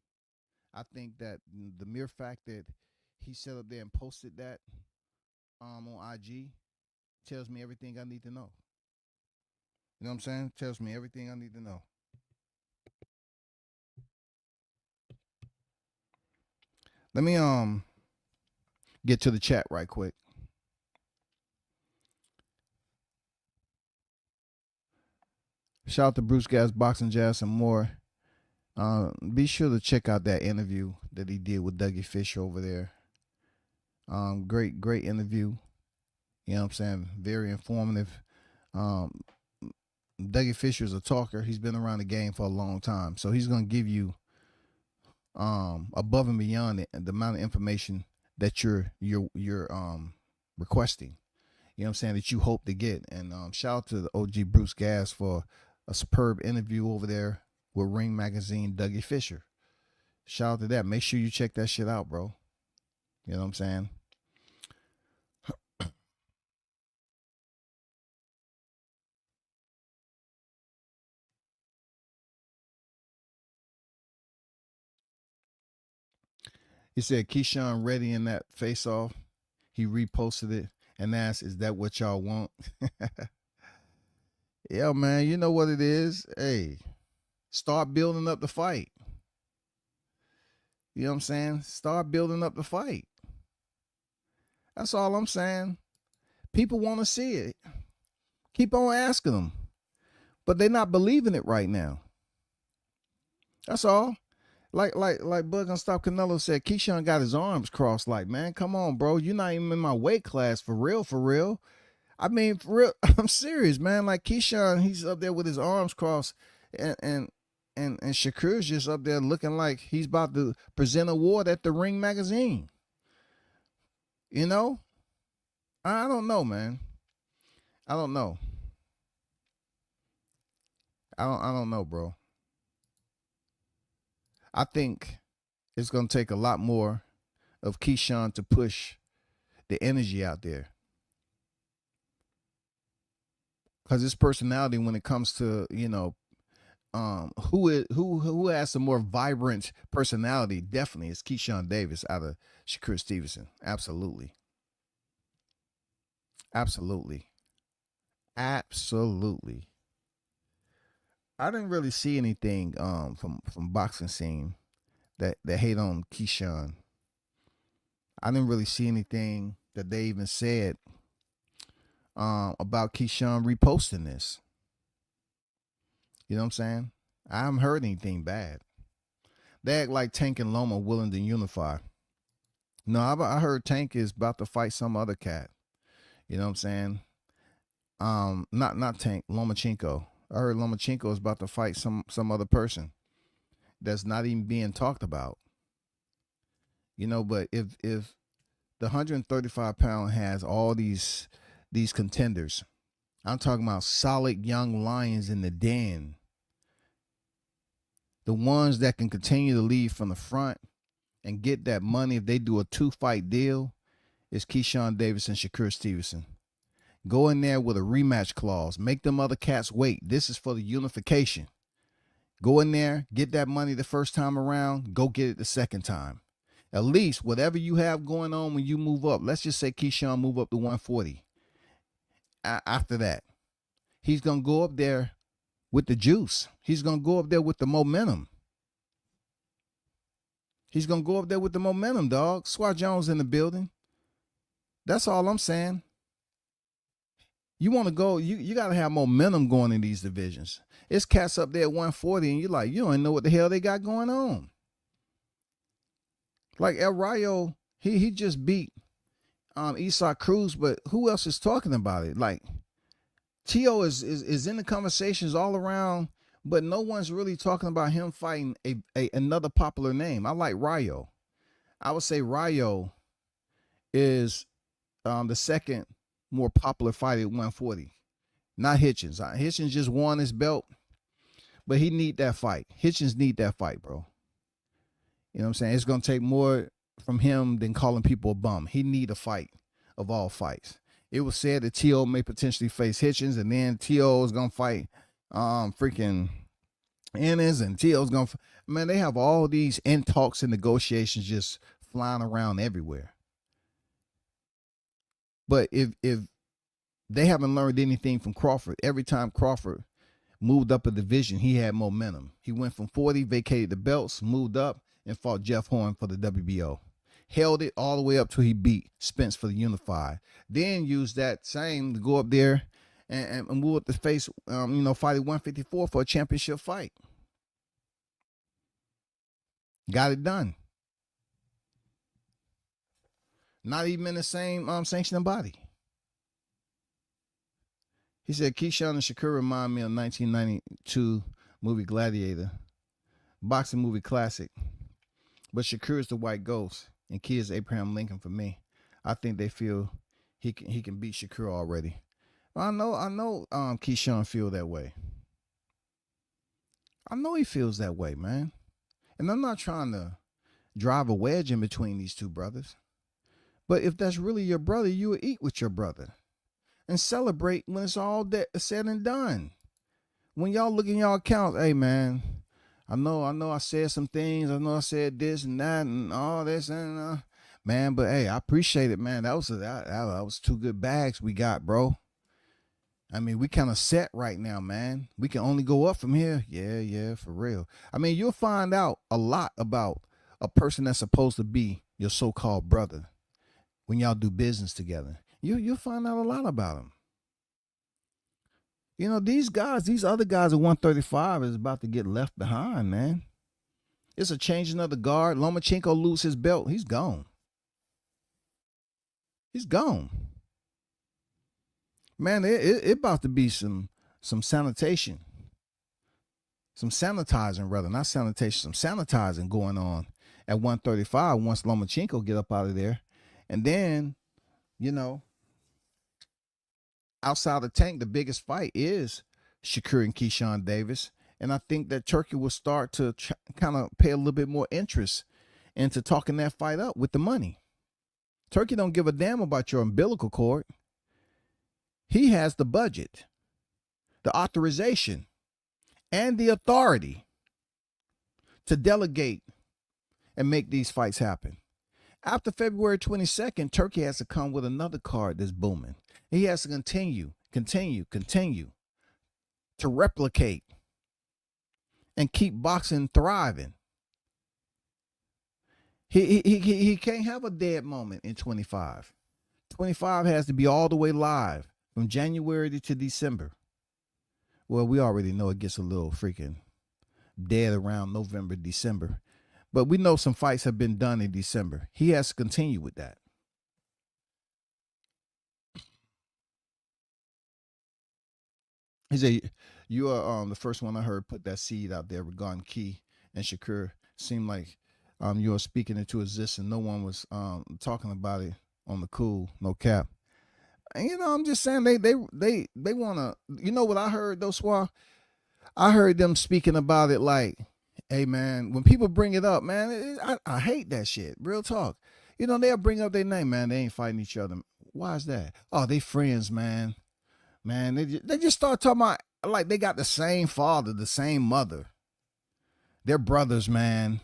I think that the mere fact that he sat up there and posted that on IG tells me everything I need to know. You know what I'm saying? Tells me everything I need to know. Let me get to the chat right quick. Shout out to Bruce Gas, Boxing Jazz, and more. Be sure to check out that interview that he did with Dougie Fisher over there. Great interview. You know what I'm saying? Very informative. Dougie Fisher is a talker. He's been around the game for a long time, so he's gonna give you above and beyond the amount of information that you're requesting. You know what I'm saying, that you hope to get. And shout out to the OG Bruce Gas for a superb interview over there with Ring Magazine, Dougie Fisher. Shout out to that. Make sure you check that shit out, bro. You know what I'm saying? He said Keyshawn ready in that face off. He reposted it and asked, "Is that what y'all want?" Yeah, man, you know what it is. Hey, start building up the fight. You know what I'm saying? Start building up the fight. That's all I'm saying. People want to see it. Keep on asking them. But they're not believing it right now. That's all. Like Bug on Stop Canelo said, Keyshawn got his arms crossed. Like, man, come on, bro. You're not even in my weight class for real, for real. I mean, for real, I'm serious, man. Like Keyshawn, he's up there with his arms crossed, and Shakur's just up there looking like he's about to present an award at the Ring Magazine. You know? I don't know, man. I don't know. I don't know, bro. I think it's gonna take a lot more of Keyshawn to push the energy out there. Because his personality, when it comes to, you know, who has a more vibrant personality, definitely is Keyshawn Davis out of Shakur Stevenson. Absolutely. Absolutely. Absolutely. I didn't really see anything from boxing scene that hate on Keyshawn. I didn't really see anything that they even said about Keyshawn reposting this. You know what I'm saying? I haven't heard anything bad. They act like Tank and Loma willing to unify. No, I heard Tank is about to fight some other cat. You know what I'm saying? Not Tank, Lomachenko. I heard Lomachenko is about to fight some other person that's not even being talked about. You know, but if the 135-pound has all these these contenders. I'm talking about solid young lions in the den. The ones that can continue to lead from the front and get that money if they do a 2-fight deal is Keyshawn Davis and Shakur Stevenson. Go in there with a rematch clause. Make them other cats wait. This is for the unification. Go in there, get that money the first time around, go get it the second time. At least whatever you have going on when you move up, let's just say Keyshawn move up to 140. After that, he's going to go up there with the juice. He's going to go up there with the momentum. He's going to go up there with the momentum, dog. Swat Jones in the building. That's all I'm saying. You want to go, you got to have momentum going in these divisions. It's cats up there at 140, and you're like, you don't know what the hell they got going on. Like El Rayo, he just beat Isaac Cruz, but who else is talking about it? Like, T.O. is in the conversations all around, but no one's really talking about him fighting another popular name. I like Rayo. I would say Rayo is the second more popular fighter at 140. Not Hitchens. Hitchens just won his belt, but he need that fight. Hitchens need that fight, bro. You know what I'm saying? It's going to take more from him than calling people a bum. He need a fight of all fights. It was said that T.O. may potentially face Hitchens, and then T.O. is going to fight freaking Ennis, and T.O.'s going to... Man, they have all these in talks and negotiations just flying around everywhere. But if they haven't learned anything from Crawford, every time Crawford moved up a division, he had momentum. He went from 40, vacated the belts, moved up, and fought Jeff Horn for the WBO. Held it all the way up till he beat Spence for the unified. Then used that same to go up there and move up the face, fight at 154 for a championship fight. Got it done. Not even in the same sanctioning body. He said, Keyshawn and Shakur remind me of 1992 movie Gladiator. Boxing movie classic. But Shakur is the white ghost, and Key is Abraham Lincoln for me. I think they feel he can beat Shakur already. I know Keyshawn feel that way. I know he feels that way, man. And I'm not trying to drive a wedge in between these two brothers. But if that's really your brother, you would eat with your brother and celebrate when it's all said and done. When y'all look in y'all accounts, hey, man, I know I said some things. I know I said this and that and all this and man, but hey, I appreciate it, man. That was 2 good bags we got, bro. I mean, we kind of set right now, man. We can only go up from here. Yeah, for real. I mean, you'll find out a lot about a person that's supposed to be your so-called brother when y'all do business together. You'll find out a lot about them. You know, these other guys at 135 is about to get left behind, man. It's a changing of the guard. Lomachenko lose his belt. He's gone. He's gone. Man, it about to be some sanitation. Some sanitizing, rather. Not sanitation. Some sanitizing going on at 135 once Lomachenko get up out of there. And then, outside the tank, the biggest fight is Shakur and Keyshawn Davis. And I think that Turkey will start to kind of pay a little bit more interest into talking that fight up with the money. Turkey don't give a damn about your umbilical cord. He has the budget, the authorization, and the authority to delegate and make these fights happen. After February 22nd, Turkey has to come with another card that's booming. He has to continue to replicate and keep boxing thriving. He can't have a dead moment in 25. 25 has to be all the way live from January to December. Well, we already know it gets a little freaking dead around November, December. But we know some fights have been done in December. He has to continue with that. He said, you are the first one I heard put that seed out there regarding Key and Shakur. Seemed like you are speaking into existence. No one was talking about it on the cool, no cap. you know, I'm just saying they want to. You know what I heard though, Swah? I heard them speaking about it like, hey man, when people bring it up, man, I hate that shit. Real talk. You know, they'll bring up their name, man. They ain't fighting each other. Why is that? Oh, they friends, man. Man, they just start talking about like they got the same father, the same mother. They're brothers, man.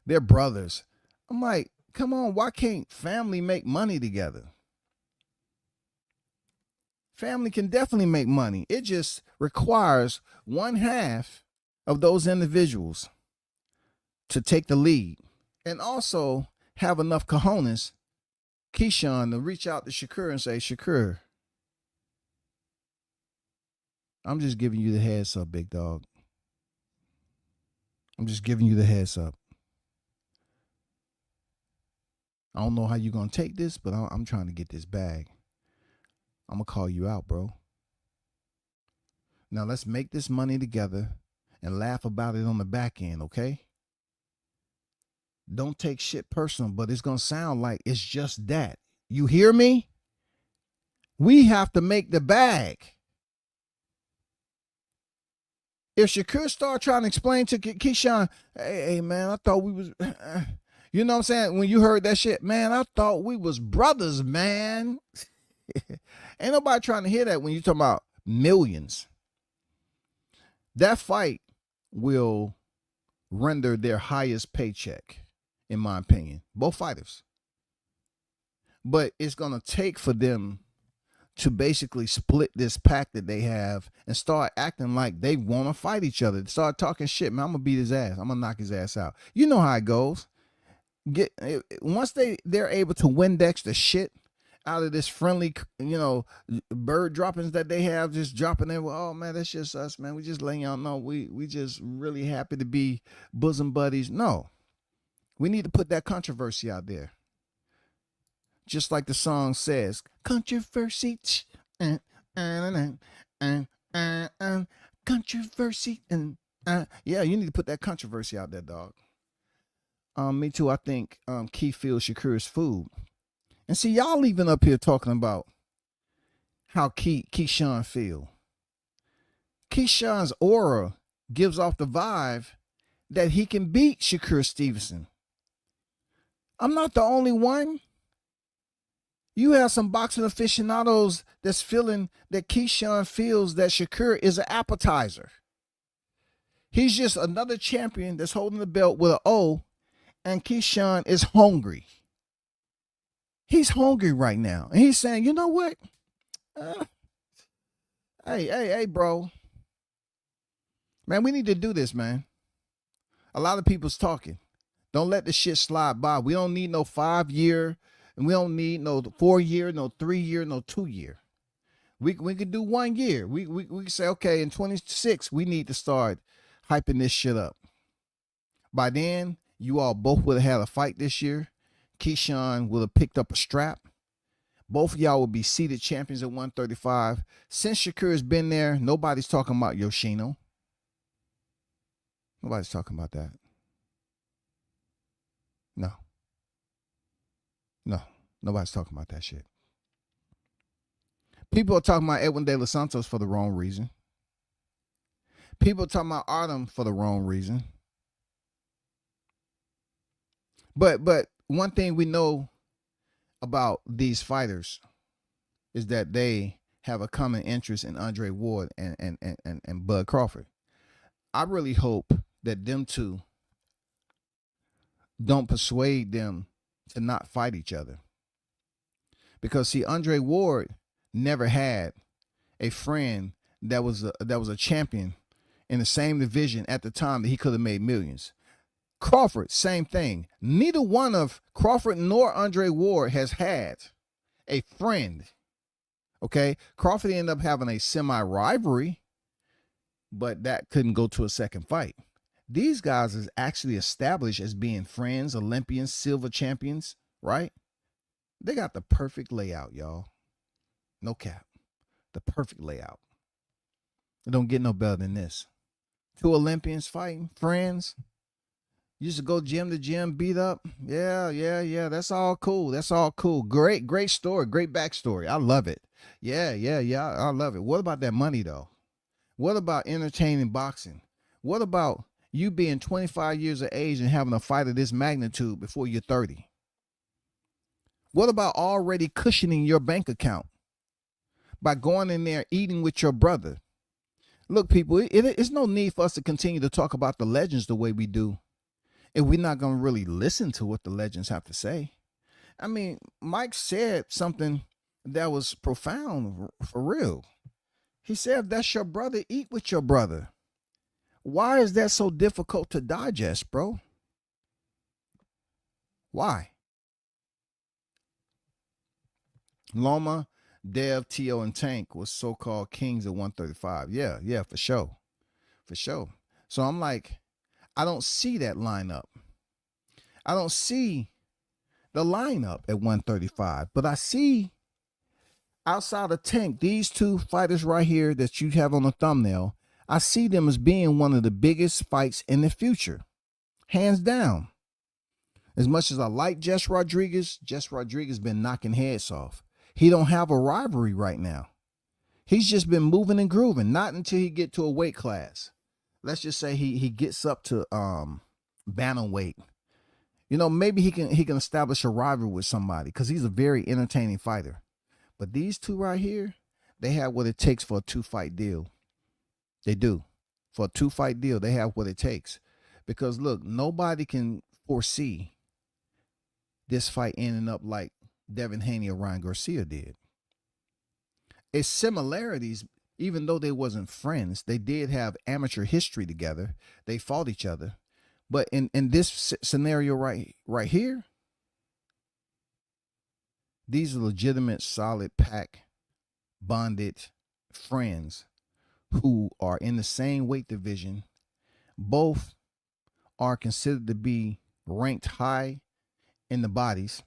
They're brothers. I'm like, come on, why can't family make money together? Family can definitely make money. It just requires one half of those individuals to take the lead and also have enough cojones, Keyshawn, to reach out to Shakur and say, Shakur, I'm just giving you the heads up, big dog. I'm just giving you the heads up. I don't know how you're going to take this, but I'm trying to get this bag. I'm going to call you out, bro. Now let's make this money together and laugh about it on the back end, okay? Don't take shit personal, but it's going to sound like it's just that. You hear me? We have to make the bag. If Shakur start trying to explain to Keyshawn, hey man, I thought we was, you know what I'm saying? When you heard that shit, man, I thought we was brothers, man. Ain't nobody trying to hear that when you talking about millions. That fight will render their highest paycheck, in my opinion. Both fighters. But it's going to take for them to basically split this pact that they have and start acting like they want to fight each other. Start talking shit, man, I'm going to beat his ass. I'm going to knock his ass out. You know how it goes. Once they're able to Windex the shit out of this friendly, you know, bird droppings that they have, just dropping in. Oh man, that's just us, man. We just letting y'all know we just really happy to be bosom buddies. No, we need to put that controversy out there. Just like the song says, controversy, controversy, yeah, you need to put that controversy out there, dog. Me too. I think Key feels Shakur's food. And see, y'all even up here talking about how Keyshawn feel. Keyshawn's aura gives off the vibe that he can beat Shakur Stevenson. I'm not the only one. You have some boxing aficionados that's feeling that Keyshawn feels that Shakur is an appetizer. He's just another champion that's holding the belt with an O, and Keyshawn is hungry. He's hungry right now. And he's saying, you know what? Hey, bro. Man, we need to do this, man. A lot of people's talking. Don't let the shit slide by. We don't need no 5-year, and we don't need no 4-year, no 3-year, no 2-year. We could do 1 year. We can say, okay, in 26, we need to start hyping this shit up. By then, you all both would have had a fight this year. Keyshawn would have picked up a strap. Both of y'all will be seated champions at 135. Since Shakur's been there, nobody's talking about Yoshino. Nobody's talking about that. No, nobody's talking about that shit. People are talking about Edwin De Los Santos for the wrong reason. People are talking about Artem for the wrong reason. But one thing we know about these fighters is that they have a common interest in Andre Ward and Bud Crawford. I really hope that them two don't persuade them to not fight each other. Because see, Andre Ward never had a friend that was a champion in the same division at the time that he could have made millions. Crawford, same thing. Neither one of Crawford nor Andre Ward has had a friend. Okay, Crawford ended up having a semi-rivalry, but that couldn't go to a second fight. These guys is actually established as being friends, Olympians, silver champions, right? They got the perfect layout, y'all. No cap. The perfect layout. It don't get no better than this. Two Olympians fighting, friends. Used to go gym to gym, beat up. Yeah. That's all cool. That's all cool. Great story. Great backstory. I love it. Yeah. I love it. What about that money though? What about entertaining boxing? What about you being 25 years of age and having a fight of this magnitude before you're 30? What about already cushioning your bank account by going in there eating with your brother? Look, people, it's no need for us to continue to talk about the legends the way we do if we're not going to really listen to what the legends have to say. I mean, Mike said something that was profound for real. He said, if that's your brother, eat with your brother. Why is that so difficult to digest, bro? Why? Loma, Dev, Tio, and Tank was so-called kings at 135. Yeah, for sure. For sure. So I'm like, I don't see that lineup. I don't see the lineup at 135, but I see outside of Tank, these two fighters right here that you have on the thumbnail, I see them as being one of the biggest fights in the future. Hands down. As much as I like Jess Rodriguez been knocking heads off. He don't have a rivalry right now. He's just been moving and grooving, not until he get to a weight class. Let's just say he gets up to bantamweight. You know, maybe he can establish a rivalry with somebody because he's a very entertaining fighter. But these two right here, they have what it takes for a 2-fight deal. They do. For a 2-fight deal, they have what it takes. Because look, nobody can foresee this fight ending up like Devin Haney or Ryan Garcia did. Its similarities, even though they wasn't friends, they did have amateur history together. They fought each other. But in this scenario right here, these are legitimate, solid pack, bonded friends who are in the same weight division. Both are considered to be ranked high in the bodies.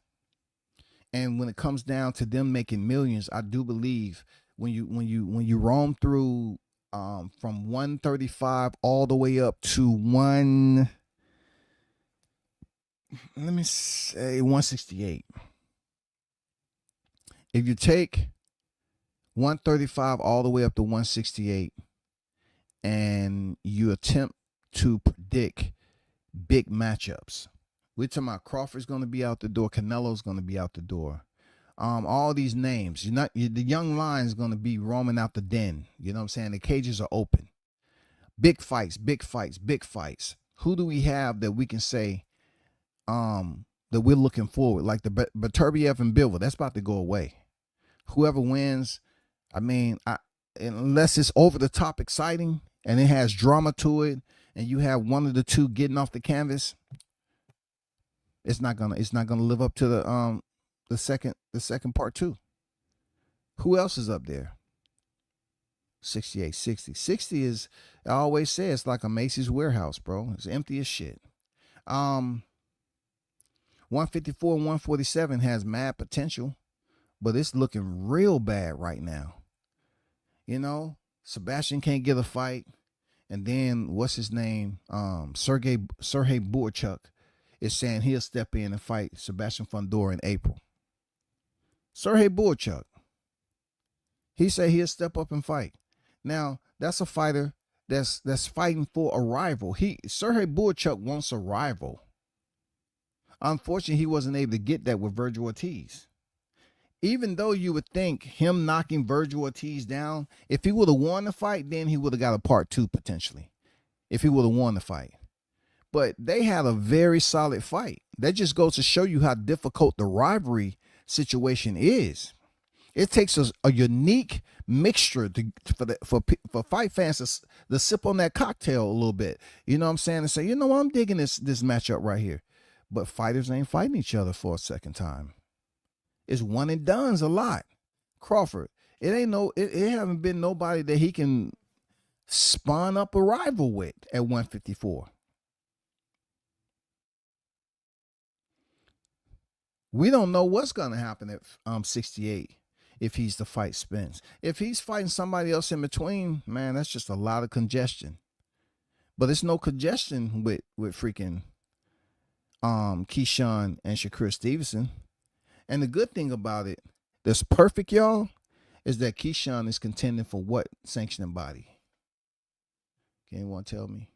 And when it comes down to them making millions, I do believe when you roam through from 135 all the way up to 168. If you take 135 all the way up to 168 and you attempt to predict big matchups, we're talking about Crawford's going to be out the door, Canelo's going to be out the door. All these names, the young lion's going to be roaming out the den. You know what I'm saying? The cages are open. Big fights. Who do we have that we can say that we're looking forward? Like the Beterbiev and Bivol, that's about to go away. Whoever wins, I mean, unless it's over the top exciting and it has drama to it, and you have one of the two getting off the canvas, it's not gonna live up to the second part too. Who else is up there? 68, 60 is, I always say, it's like a Macy's warehouse, bro. It's empty as shit. 154 and 147 has mad potential, but it's looking real bad right now. You know, Sebastian can't get a fight, and then what's his name? Sergey Burchuk is saying he'll step in and fight Sebastian Fundora in April. Sergey Burchuk, he said he'll step up and fight. Now that's a fighter that's fighting for a rival. Sergey Burchuk wants a rival. Unfortunately, he wasn't able to get that with Virgil Ortiz. Even though you would think him knocking Virgil Ortiz down, if he would have won the fight, then he would have got a part 2 potentially. If he would have won the fight. But they had a very solid fight. That just goes to show you how difficult the rivalry situation is. It takes a unique mixture for fight fans to sip on that cocktail a little bit. You know what I'm saying? And say, you know what, I'm digging this matchup right here. But fighters ain't fighting each other for a second time. It's one and done's a lot. Crawford, it haven't been nobody that he can spawn up a rival with at 154. We don't know what's going to happen at 68 if he's to fight Spence. If he's fighting somebody else in between, man, that's just a lot of congestion. But it's no congestion with freaking Keyshawn and Shakur Stevenson. And the good thing about it, that's perfect, y'all, is that Keyshawn is contending for what sanctioning body? Can anyone tell me?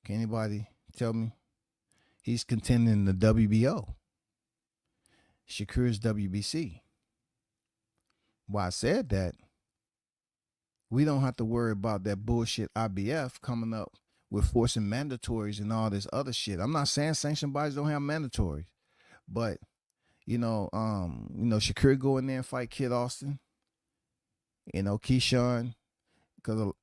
Can anybody tell me? He's contending the WBO. Shakur's WBC. Why I said that, we don't have to worry about that bullshit IBF coming up with forcing mandatories and all this other shit. I'm not saying sanctioned bodies don't have mandatories, but Shakur go in there and fight Kid Austin. Keyshawn, because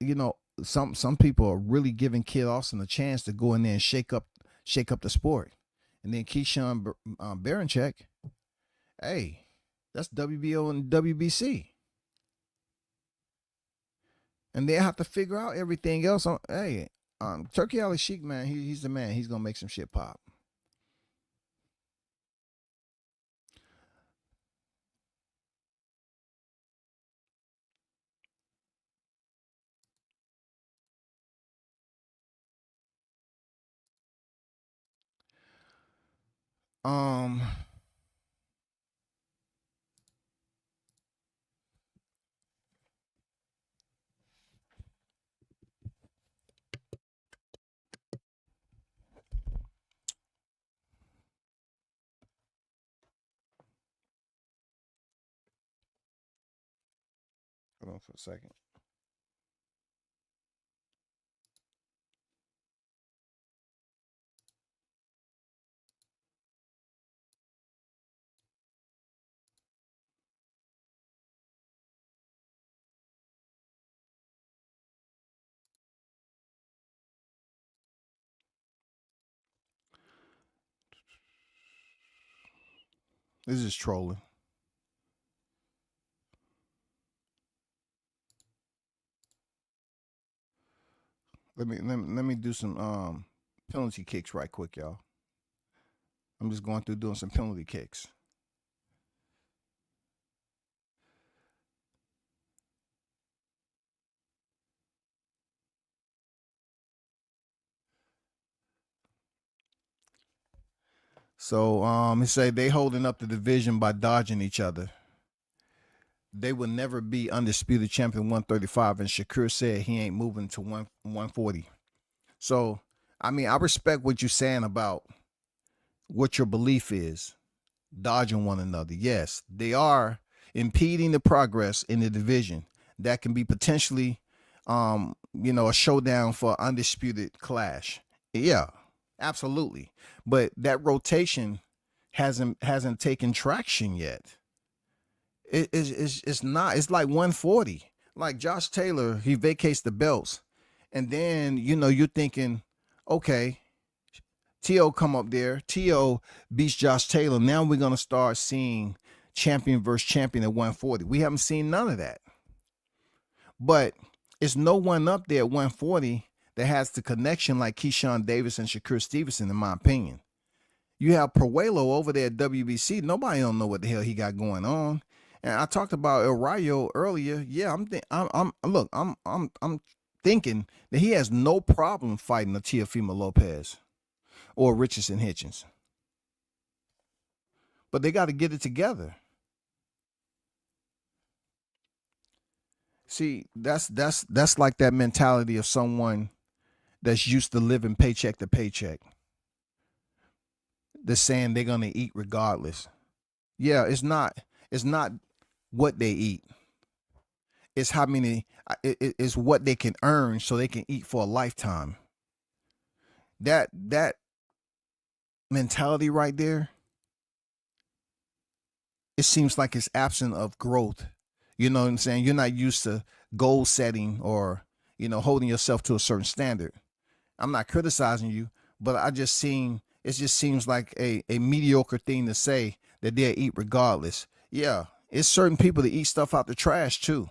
some people are really giving Kid Austin a chance to go in there and shake up the sport. And then Keyshawn Baranchek, hey, that's WBO and WBC. And they have to figure out everything else. Turki Alalshikh, man, he's the man. He's gonna make some shit pop. Hold on for a second. This is trolling. Let me do some penalty kicks right quick, y'all. I'm just going through doing some penalty kicks. So he say they holding up the division by dodging each other. They will never be undisputed champion 135, and Shakur said he ain't moving to 140. So, I respect what you're saying about what your belief is, dodging one another. Yes, they are impeding the progress in the division. That can be potentially, a showdown for undisputed clash. Yeah, absolutely. But that rotation hasn't taken traction yet. It's not. It's like 140. Like Josh Taylor, he vacates the belts, and then you're thinking, okay, T.O. come up there. T.O. beats Josh Taylor. Now we're gonna start seeing champion versus champion at 140. We haven't seen none of that. But it's no one up there at 140 that has the connection like Keyshawn Davis and Shakur Stevenson, in my opinion. You have Peruelo over there at WBC. Nobody don't know what the hell he got going on. And I talked about El Rayo earlier. Yeah, I'm thinking that he has no problem fighting a Teofimo Lopez or Richardson Hitchens. But they got to get it together. See, that's like that mentality of someone that's used to living paycheck to paycheck. They're saying they're gonna eat regardless. Yeah, it's not what they eat. It's how many. It's what they can earn so they can eat for a lifetime. That mentality right there, it seems like it's absent of growth. You know what I'm saying? You're not used to goal setting or holding yourself to a certain standard. I'm not criticizing you, but it just seems like a mediocre thing to say that they'll eat regardless. Yeah, it's certain people that eat stuff out the trash too.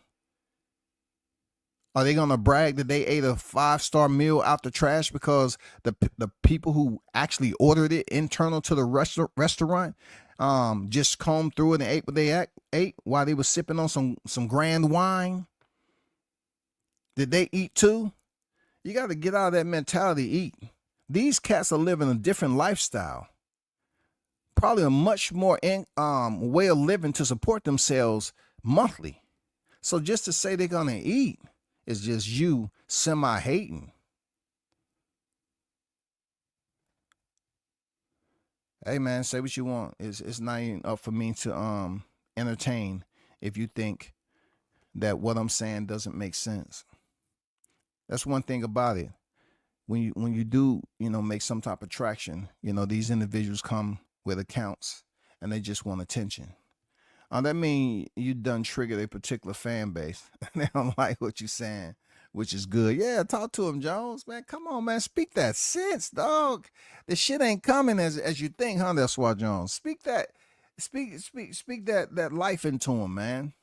Are they gonna brag that they ate a 5-star meal out the trash because the people who actually ordered it internal to the restaurant just combed through it and ate what they ate while they were sipping on some grand wine? Did they eat too? You got to get out of that mentality, eat. These cats are living a different lifestyle. Probably a much more way of living to support themselves monthly. So just to say they're going to eat is just you semi-hating. Hey, man, say what you want. It's not even up for me to entertain if you think that what I'm saying doesn't make sense. That's one thing about it. When you do, make some type of traction, these individuals come with accounts and they just want attention. That mean you done triggered a particular fan base. They don't like what you're saying, which is good. Yeah, talk to him, Jones. Man, come on, man. Speak that sense, dog. The shit ain't coming as you think, huh? That's why, Jones. Speak that life into him, man.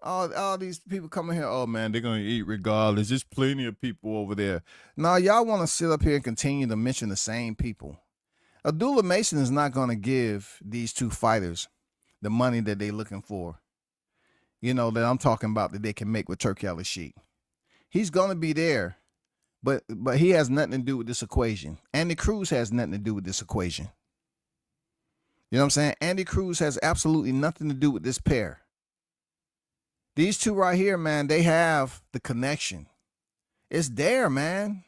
All these people coming here, oh man, they're gonna eat regardless. There's plenty of people over there. Now y'all want to sit up here and continue to mention the same people. Abdullah Mason is not gonna give these two fighters the money that they're looking for. That I'm talking about that they can make with Turki Alalshikh. He's gonna be there, but he has nothing to do with this equation. Andy Cruz has nothing to do with this equation. You know what I'm saying? Andy Cruz has absolutely nothing to do with this pair. These two right here, man, they have the connection. It's there, man.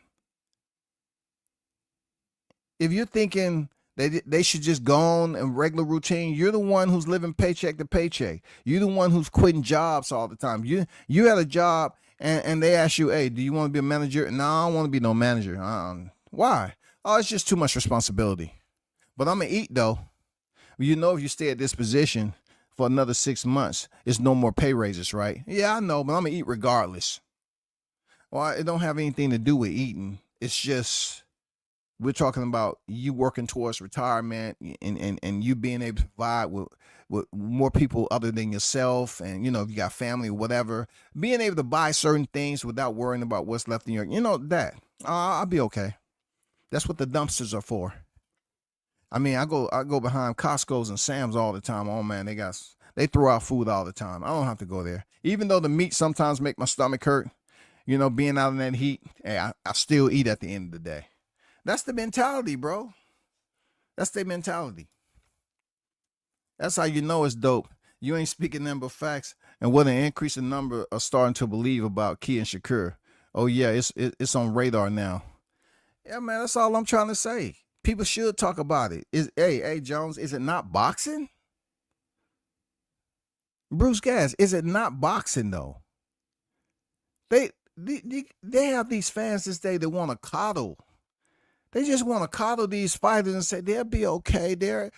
If you're thinking they should just go on in regular routine, you're the one who's living paycheck to paycheck. You're the one who's quitting jobs all the time. You had a job and they ask you, hey, do you want to be a manager? No, I don't want to be no manager. Why? Oh, it's just too much responsibility. But I'm going to eat, though. If you stay at this position for another 6 months, it's no more pay raises, right? Yeah, I know, but I'm going to eat regardless. Well, it don't have anything to do with eating. It's just we're talking about you working towards retirement and you being able to provide with more people other than yourself. And, if you got family or whatever, being able to buy certain things without worrying about what's left in that. I'll be okay. That's what the dumpsters are for. I mean, I go behind Costco's and Sam's all the time. Oh man, they throw out food all the time. I don't have to go there. Even though the meat sometimes make my stomach hurt, being out in that heat, hey, I still eat at the end of the day. That's the mentality, bro. That's their mentality. That's how you know it's dope. You ain't speaking them but facts. And what an increasing number are starting to believe about Key and Shakur. Oh yeah, it's on radar now. Yeah, man, that's all I'm trying to say. People should talk about it. Hey, Jones, is it not boxing? Bruce Gas, is it not boxing though? They have these fans this day that want to coddle. They just want to coddle these fighters and say they'll be okay. They'll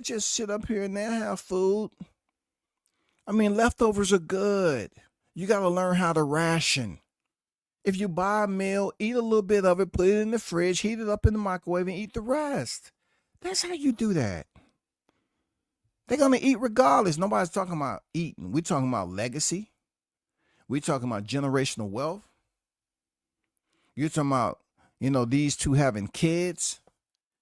just sit up here and they'll have food. I mean, leftovers are good. You got to learn how to ration. If you buy a meal, eat a little bit of it, put it in the fridge, heat it up in the microwave, and eat the rest. That's how you do that. They're going to eat regardless. Nobody's talking about eating. We're talking about legacy. We're talking about generational wealth. You're talking about, these two having kids,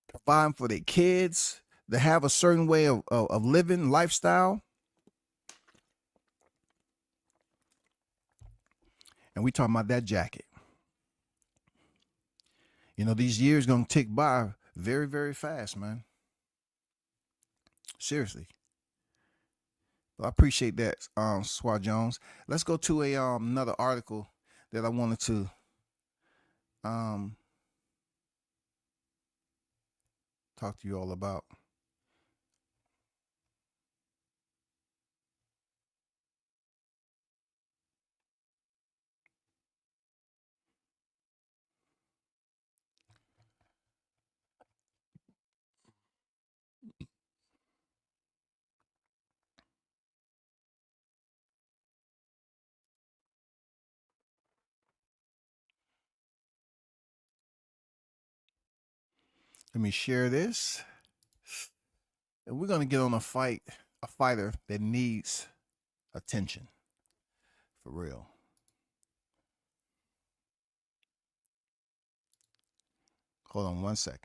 providing for their kids, to have a certain way of living, lifestyle. And we talking about that jacket. These years going to tick by very, very fast, man. Seriously. Well, I appreciate that, Swat Jones. Let's go to another article that I wanted to talk to you all about. Let me share this. And we're going to get on a fighter that needs attention. For real. Hold on one second.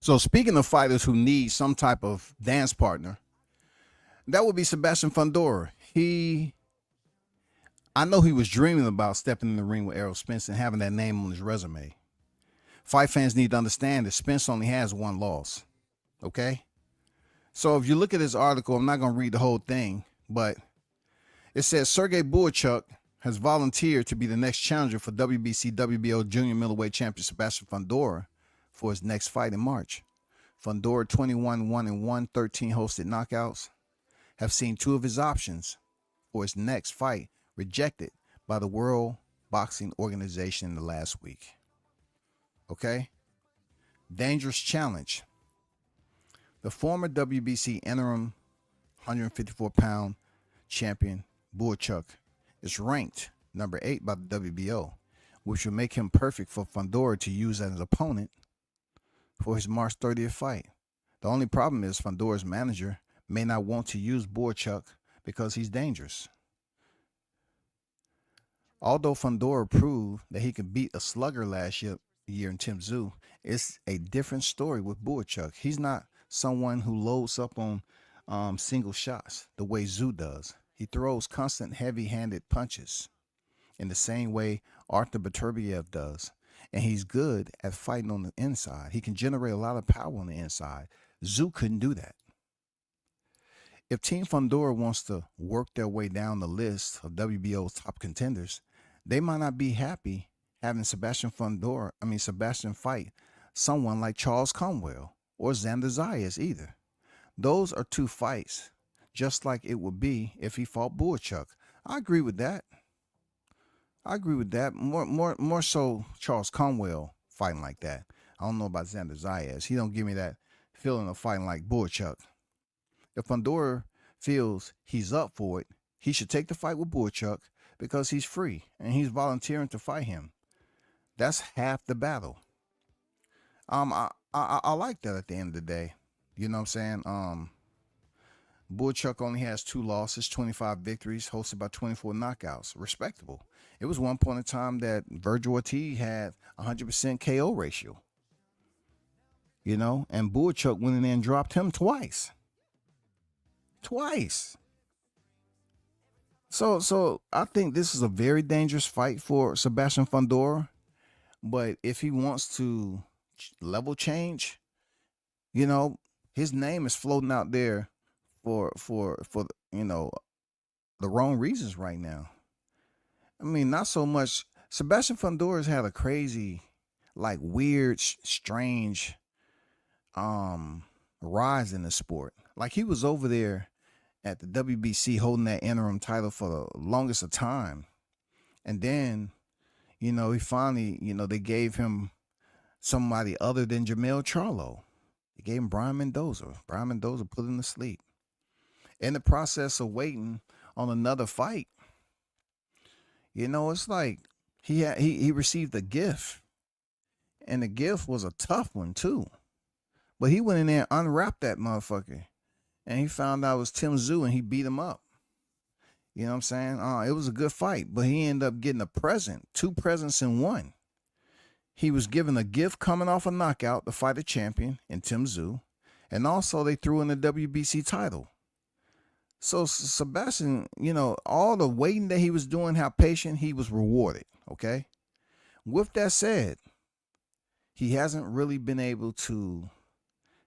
So speaking of fighters who need some type of dance partner, that would be Sebastian Fundora. I know he was dreaming about stepping in the ring with Errol Spence and having that name on his resume. Fight fans need to understand that Spence only has one loss. Okay? So if you look at this article, I'm not going to read the whole thing, but it says Sergey Boychuk has volunteered to be the next challenger for WBC WBO junior middleweight champion Sebastian Fundora for his next fight in March. Fundora, 21-1-1, 13 hosted knockouts, have seen two of his options for his next fight rejected by the World Boxing Organization in the last week. Okay? Dangerous challenge. The former WBC interim 154-pound champion Boychuk is ranked number 8 by the WBO, which will make him perfect for Fundora to use as an opponent for his March 30th fight. The only problem is Fundora's manager may not want to use Boychuk because he's dangerous. Although Fundora proved that he could beat a slugger last year in Tim Tszyu, it's a different story with Boychuk. He's not someone who loads up on single shots the way Tszyu does. He throws constant heavy-handed punches in the same way Artur Beterbiev does. And he's good at fighting on the inside. He can generate a lot of power on the inside. Tszyu couldn't do that. If Team Fundora wants to work their way down the list of WBO's top contenders, they might not be happy having Sebastian fight someone like Charles Conwell or Xander Zayas either. Those are two fights, just like it would be if he fought Boychuk. I agree with that. More so Charles Conwell fighting like that. I don't know about Xander Zayas. He don't give me that feeling of fighting like Boychuk. If Fundora feels he's up for it, he should take the fight with Boychuk because he's free and he's volunteering to fight him. That's half the battle. I like that at the end of the day. You know what I'm saying? Boychuk only has 2 losses, 25 victories, hosted by 24 knockouts. Respectable. It was one point in time that Virgil Ortiz had 100% KO ratio. You know, and Boychuk went in there and dropped him twice. So I think this is a very dangerous fight for Sebastian Fundora. But if he wants to level change, you know, his name is floating out there for you know, the wrong reasons right now. I mean, not so much. Sebastian Fundora's had a crazy, like weird, strange rise in the sport. Like he was over there at the WBC holding that interim title for the longest of time. And then, you know, he finally, you know, they gave him somebody other than Jamel Charlo. They gave him Brian Mendoza. Brian Mendoza put him to sleep. In the process of waiting on another fight, you know, it's like he received a gift. And the gift was a tough one too. But he went in there and unwrapped that motherfucker. And he found out it was Tim Tszyu and he beat him up. You know what I'm saying? It was a good fight, but he ended up getting a present, 2 presents in one. He was given a gift coming off a knockout to fight a champion in Tim Tszyu. And also they threw in the WBC title. So Sebastian, you know, all the waiting that he was doing, how patient, he was rewarded, okay? With that said, he hasn't really been able to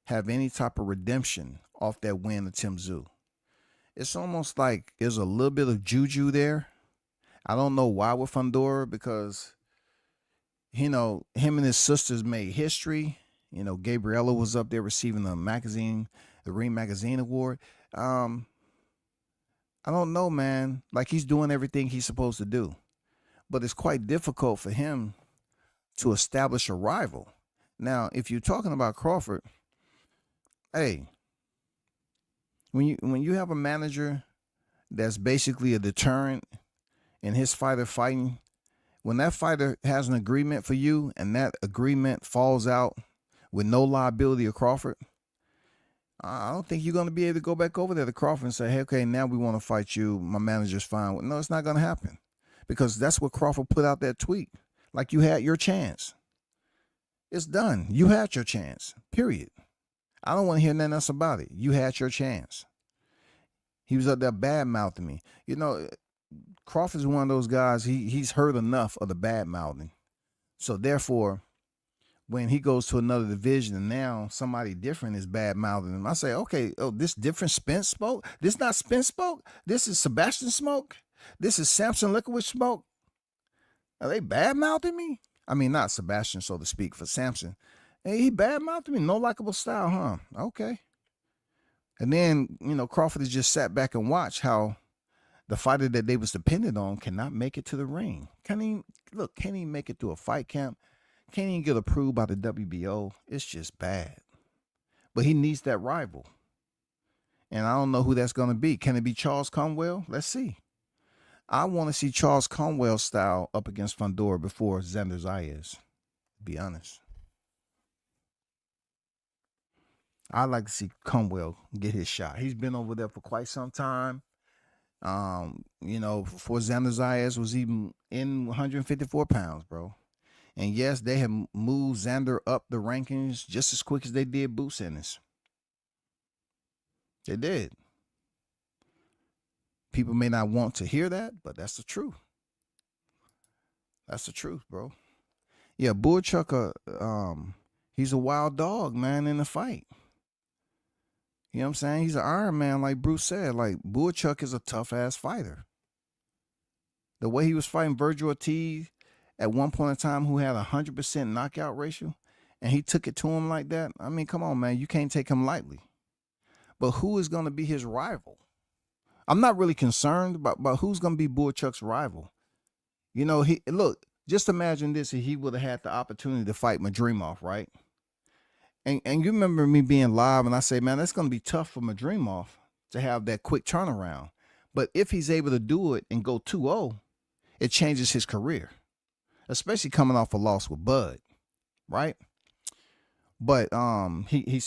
have any type of redemption off that win of Tim Tszyu. It's almost like there's a little bit of juju there. I don't know why with Fundora, because, you know, him and his sisters made history. You know, Gabriella was up there receiving the Ring Magazine Award. I don't know, man. Like, he's doing everything he's supposed to do. But it's quite difficult for him to establish a rival. Now, if you're talking about Crawford, hey, when you have a manager that's basically a deterrent in his fighter fighting, when that fighter has an agreement for you and that agreement falls out with no liability of Crawford, I don't think you're going to be able to go back over there to Crawford and say, hey, okay, now we want to fight you. My manager's fine. No, it's not going to happen, because that's what Crawford put out that tweet. Like, you had your chance. It's done. You had your chance. Period. I don't want to hear nothing else about it. You had your chance. He was up there bad mouthing me. You know, Crawford's one of those guys. He's heard enough of the bad mouthing. So therefore, when he goes to another division and now somebody different is bad mouthing him, I say, okay, oh, this different Spence Smoke? This not Spence Smoke? This is Sebastian Smoke? This is Samson Liquid Smoke? Are they bad mouthing me? I mean, not Sebastian, so to speak, for Samson. Hey, he bad mouthing me. No likable style, huh? Okay. And then, you know, Crawford has just sat back and watched how the fighter that they was dependent on cannot make it to the ring. Can't even make it through a fight camp. Can't even get approved by the WBO. It's just bad. But he needs that rival. And I don't know who that's going to be. Can it be Charles Conwell? Let's see. I want to see Charles Conwell style up against Fundora before Xander Zayas, to be honest. I'd like to see Conwell get his shot. He's been over there for quite some time. You know, before Xander Zayas was even in 154 pounds, bro. And yes, they have moved Xander up the rankings just as quick as they did Boots Ennis. They did. People may not want to hear that, but that's the truth. That's the truth, bro. Yeah, Bullchucker, he's a wild dog, man, in the fight. You know what I'm saying? He's an Iron Man, like Bruce said. Like, Bullchuck is a tough-ass fighter. The way he was fighting Virgil Ortiz at one point in time, who had a 100% knockout ratio, and he took it to him like that, I mean, come on, man. You can't take him lightly. But who is going to be his rival? I'm not really concerned about who's going to be Bullchuck's rival. You know, look, just imagine this. If he would have had the opportunity to fight Madrimov, right? And you remember me being live, and I say, man, that's going to be tough for Madrimov to have that quick turnaround. But if he's able to do it and go 2-0, it changes his career, especially coming off a loss with Bud, right? But he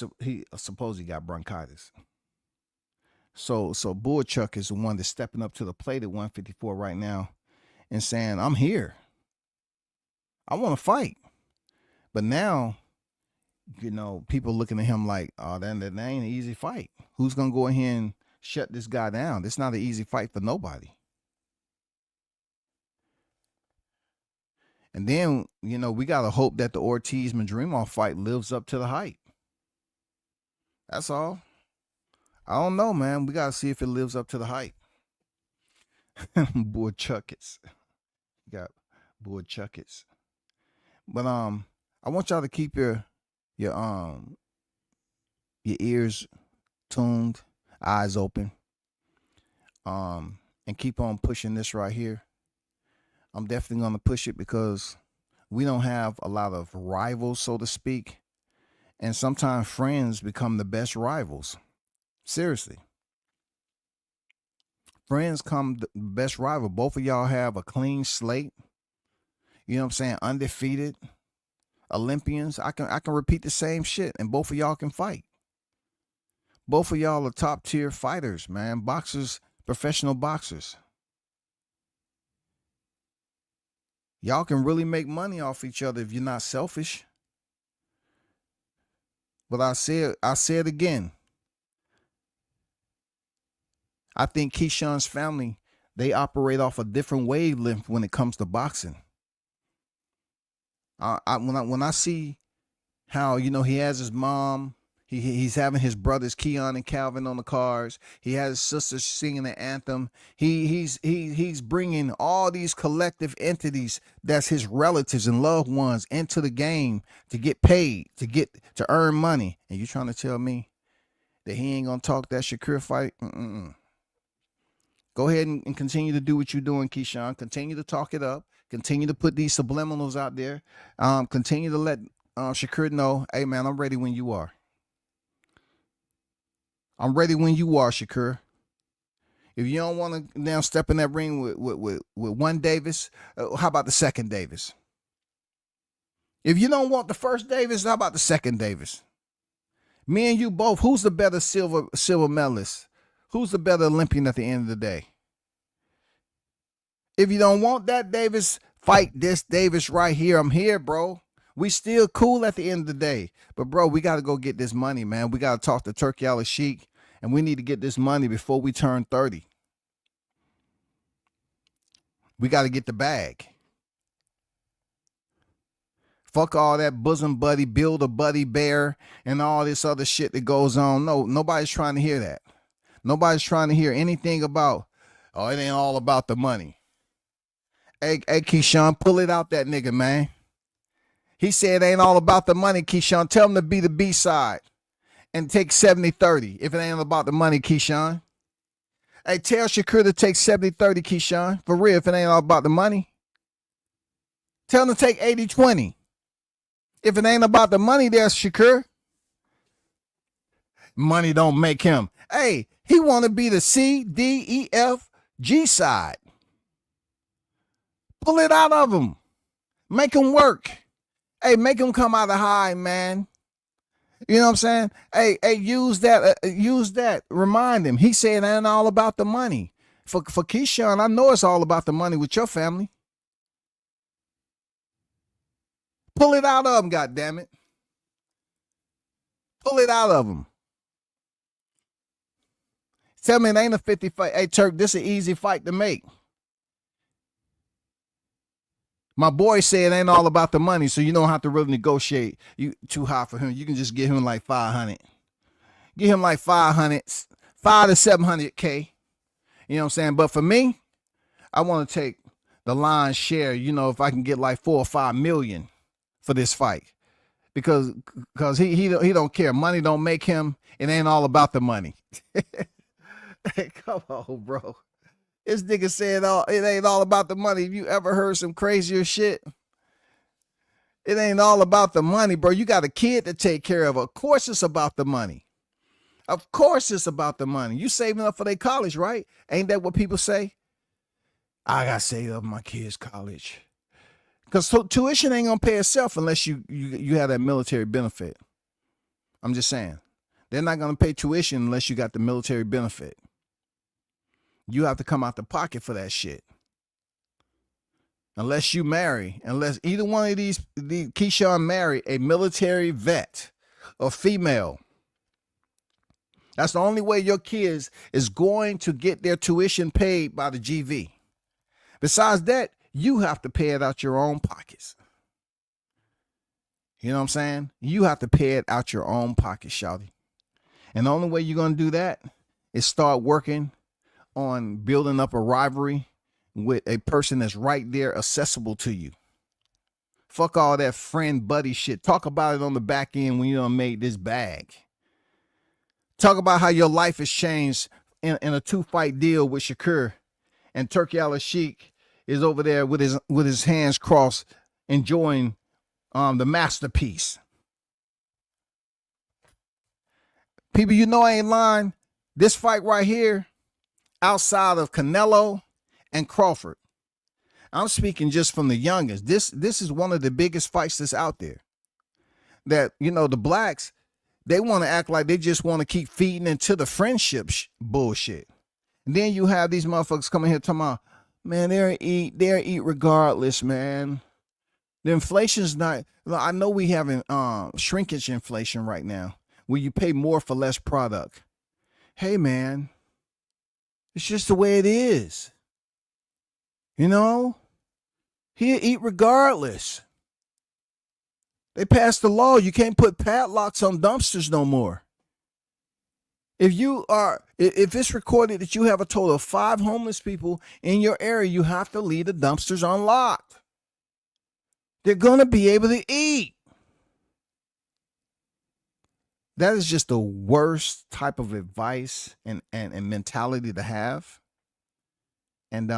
supposedly got bronchitis. So Bullchuck is the one that's stepping up to the plate at 154 right now and saying, I'm here. I want to fight. But now, you know, people looking at him like, oh, that ain't an easy fight. Who's going to go ahead and shut this guy down? It's not an easy fight for nobody. And then, you know, we got to hope that the Ortiz-Madrimov fight lives up to the hype. That's all. I don't know, man. We got to see if it lives up to the hype. Bullchuckets. Got Bullchuckets. But I want y'all to keep your ears tuned, eyes open, and keep on pushing this right here. I'm definitely going to push it because we don't have a lot of rivals, so to speak. And sometimes friends become the best rivals. Seriously. Friends come the best rival. Both of y'all have a clean slate. You know what I'm saying? Undefeated. Olympians. I can repeat the same shit and both of y'all can fight. Both of y'all are top tier fighters, man. Boxers, professional boxers. Y'all can really make money off each other if you're not selfish. But I say it again. I think Keyshawn's family, they operate off a different wavelength when it comes to boxing. When I see how, you know, he has his mom, he's having his brothers Keon and Calvin on the cards. He has his sisters singing the anthem. He's bringing all these collective entities that's his relatives and loved ones into the game to get paid, to earn money. And you trying to tell me that he ain't gonna talk that Shakur fight? Go ahead and continue to do what you're doing, Keyshawn. Continue to talk it up. Continue to put these subliminals out there. Continue to let Shakur know, hey, man, I'm ready when you are. I'm ready when you are, Shakur. If you don't want to now step in that ring with one Davis, how about the second Davis? If you don't want the first Davis, how about the second Davis? Me and you both, who's the better silver medalist? Who's the better Olympian at the end of the day? If you don't want that Davis, fight this Davis right here. I'm here, bro. We still cool at the end of the day. But bro, we got to go get this money, man. We got to talk to Turki Alalshikh, and we need to get this money before we turn 30. We got to get the bag. Fuck all that bosom buddy, build a buddy bear, and all this other shit that goes on. No, nobody's trying to hear that. Nobody's trying to hear anything about, oh, it ain't all about the money. Hey, Keyshawn, pull it out that nigga, man. He said it ain't all about the money, Keyshawn. Tell him to be the B-side and take 70-30 if it ain't about the money, Keyshawn. Hey, tell Shakur to take 70-30, Keyshawn. For real, if it ain't all about the money. Tell him to take 80-20. If it ain't about the money, there's Shakur. Money don't make him. Hey, he want to be the C, D, E, F, G side. Pull it out of him. Make him work. Hey, make him come out of high, man. You know what I'm saying? Hey, use that. Remind him. He said it ain't all about the money. For Keyshawn, I know it's all about the money with your family. Pull it out of him, goddammit. Pull it out of him. Tell me it ain't a 50 fight. Hey, Turk, this is an easy fight to make. My boy said it ain't all about the money, so you don't have to really negotiate you too high for him. You can just give him like 500. Give him like 500, 5 to 700K. You know what I'm saying? But for me, I want to take the lion's share, you know, if I can get like 4 or 5 million for this fight. Because he don't care. Money don't make him. It ain't all about the money. Hey, come on, bro. This nigga said it ain't all about the money. Have you ever heard some crazier shit? It ain't all about the money, bro. You got a kid to take care of. Of course it's about the money. Of course it's about the money. You saving up for their college, right? Ain't that what people say? I got to save up my kids' college. Because tuition ain't going to pay itself unless you have that military benefit. I'm just saying. They're not going to pay tuition unless you got the military benefit. You have to come out the pocket for that shit. Unless you marry, unless either one of these Keyshawn marry a military vet or female. That's the only way your kids is going to get their tuition paid by the GV. Besides that, you have to pay it out your own pockets. You know what I'm saying? You have to pay it out your own pocket, shawty. And the only way you're going to do that is start working on building up a rivalry with a person that's right there accessible to you. Fuck all that friend buddy shit. Talk about it on the back end when you done made this bag. Talk about how your life has changed in a 2-fight deal with Shakur, and Turki Alalshikh is over there with his hands crossed enjoying the masterpiece. People, you know I ain't lying. This fight right here, outside of Canelo and Crawford, I'm speaking just from the youngest. This is one of the biggest fights that's out there. That, you know, the blacks, they want to act like they just want to keep feeding into the friendship bullshit. And then you have these motherfuckers coming here talking about, man, they'll eat regardless, man. The inflation's not, I know we having shrinkage inflation right now, where you pay more for less product. Hey, man, it's just the way it is. You know, he'll eat regardless. They passed the law. You can't put padlocks on dumpsters no more. If it's recorded that you have a total of 5 homeless people in your area, you have to leave the dumpsters unlocked. They're going to be able to eat. That is just the worst type of advice and mentality to have. And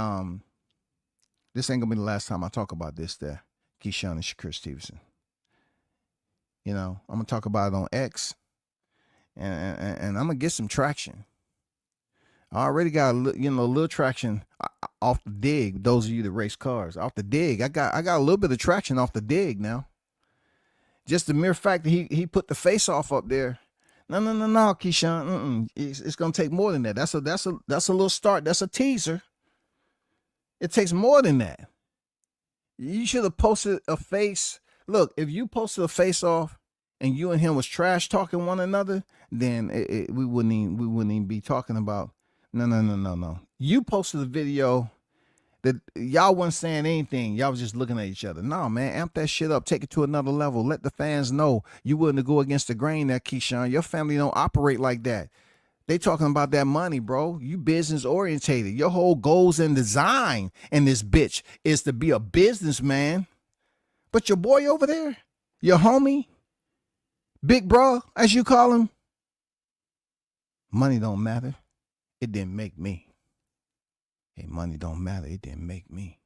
this ain't gonna be the last time I talk about this there, Keyshawn and Shakur Stevenson. You know, I'm gonna talk about it on X, and I'm gonna get some traction. I already got a little traction off the dig. Those of you that race cars, off the dig, I got a little bit of traction off the dig now. Just the mere fact that he put the face off up there. No, Keyshawn. It's gonna take more than that. That's a little start. That's a teaser. It takes more than that. You should have posted a face Look, if you posted a face off and you and him was trash talking one another, then we wouldn't even be talking about. No. You posted a video that y'all wasn't saying anything. Y'all was just looking at each other. No, man, amp that shit up. Take it to another level. Let the fans know you willing to go against the grain there, Keyshawn. Your family don't operate like that. They talking about that money, bro. You business orientated. Your whole goals and design in this bitch is to be a businessman. But your boy over there, your homie, big bro, as you call him, money don't matter. It didn't make me. Hey, money don't matter. It didn't make me.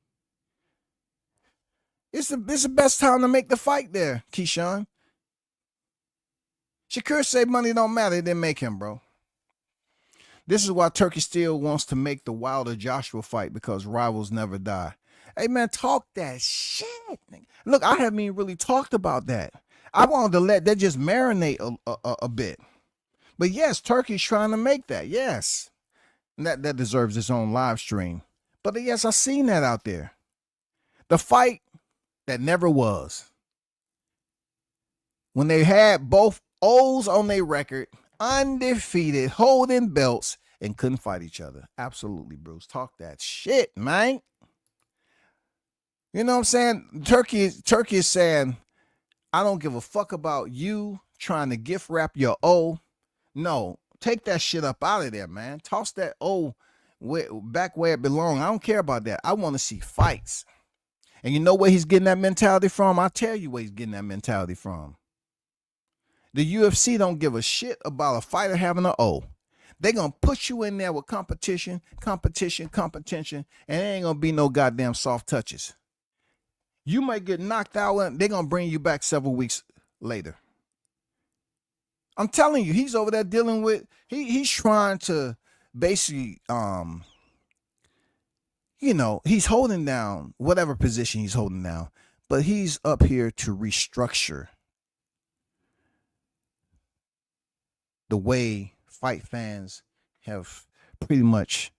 It's the best time to make the fight there, Keyshawn. Shakur said money don't matter. It didn't make him, bro. This is why Turkey still wants to make the Wilder Joshua fight, because rivals never die. Hey, man, talk that shit. Look, I haven't even really talked about that. I wanted to let that just marinate a bit. But yes, Turkey's trying to make that. Yes. And that deserves its own live stream. But yes, I seen that out there. The fight that never was. When they had both O's on their record, undefeated, holding belts, and couldn't fight each other. Absolutely, Bruce. Talk that shit, man. You know what I'm saying? Turkey is saying, I don't give a fuck about you trying to gift wrap your O. No, take that shit up out of there, man. Toss that O back where it belongs. I don't care about that. I want to see fights. And you know where he's getting that mentality from? I'll tell you where he's getting that mentality from. The UFC don't give a shit about a fighter having an O. They're going to put you in there with competition, and there ain't going to be no goddamn soft touches. You might get knocked out, and they're going to bring you back several weeks later. I'm telling you, he's over there dealing with, he's trying to basically, he's holding down whatever position he's holding down, but he's up here to restructure the way fight fans have pretty much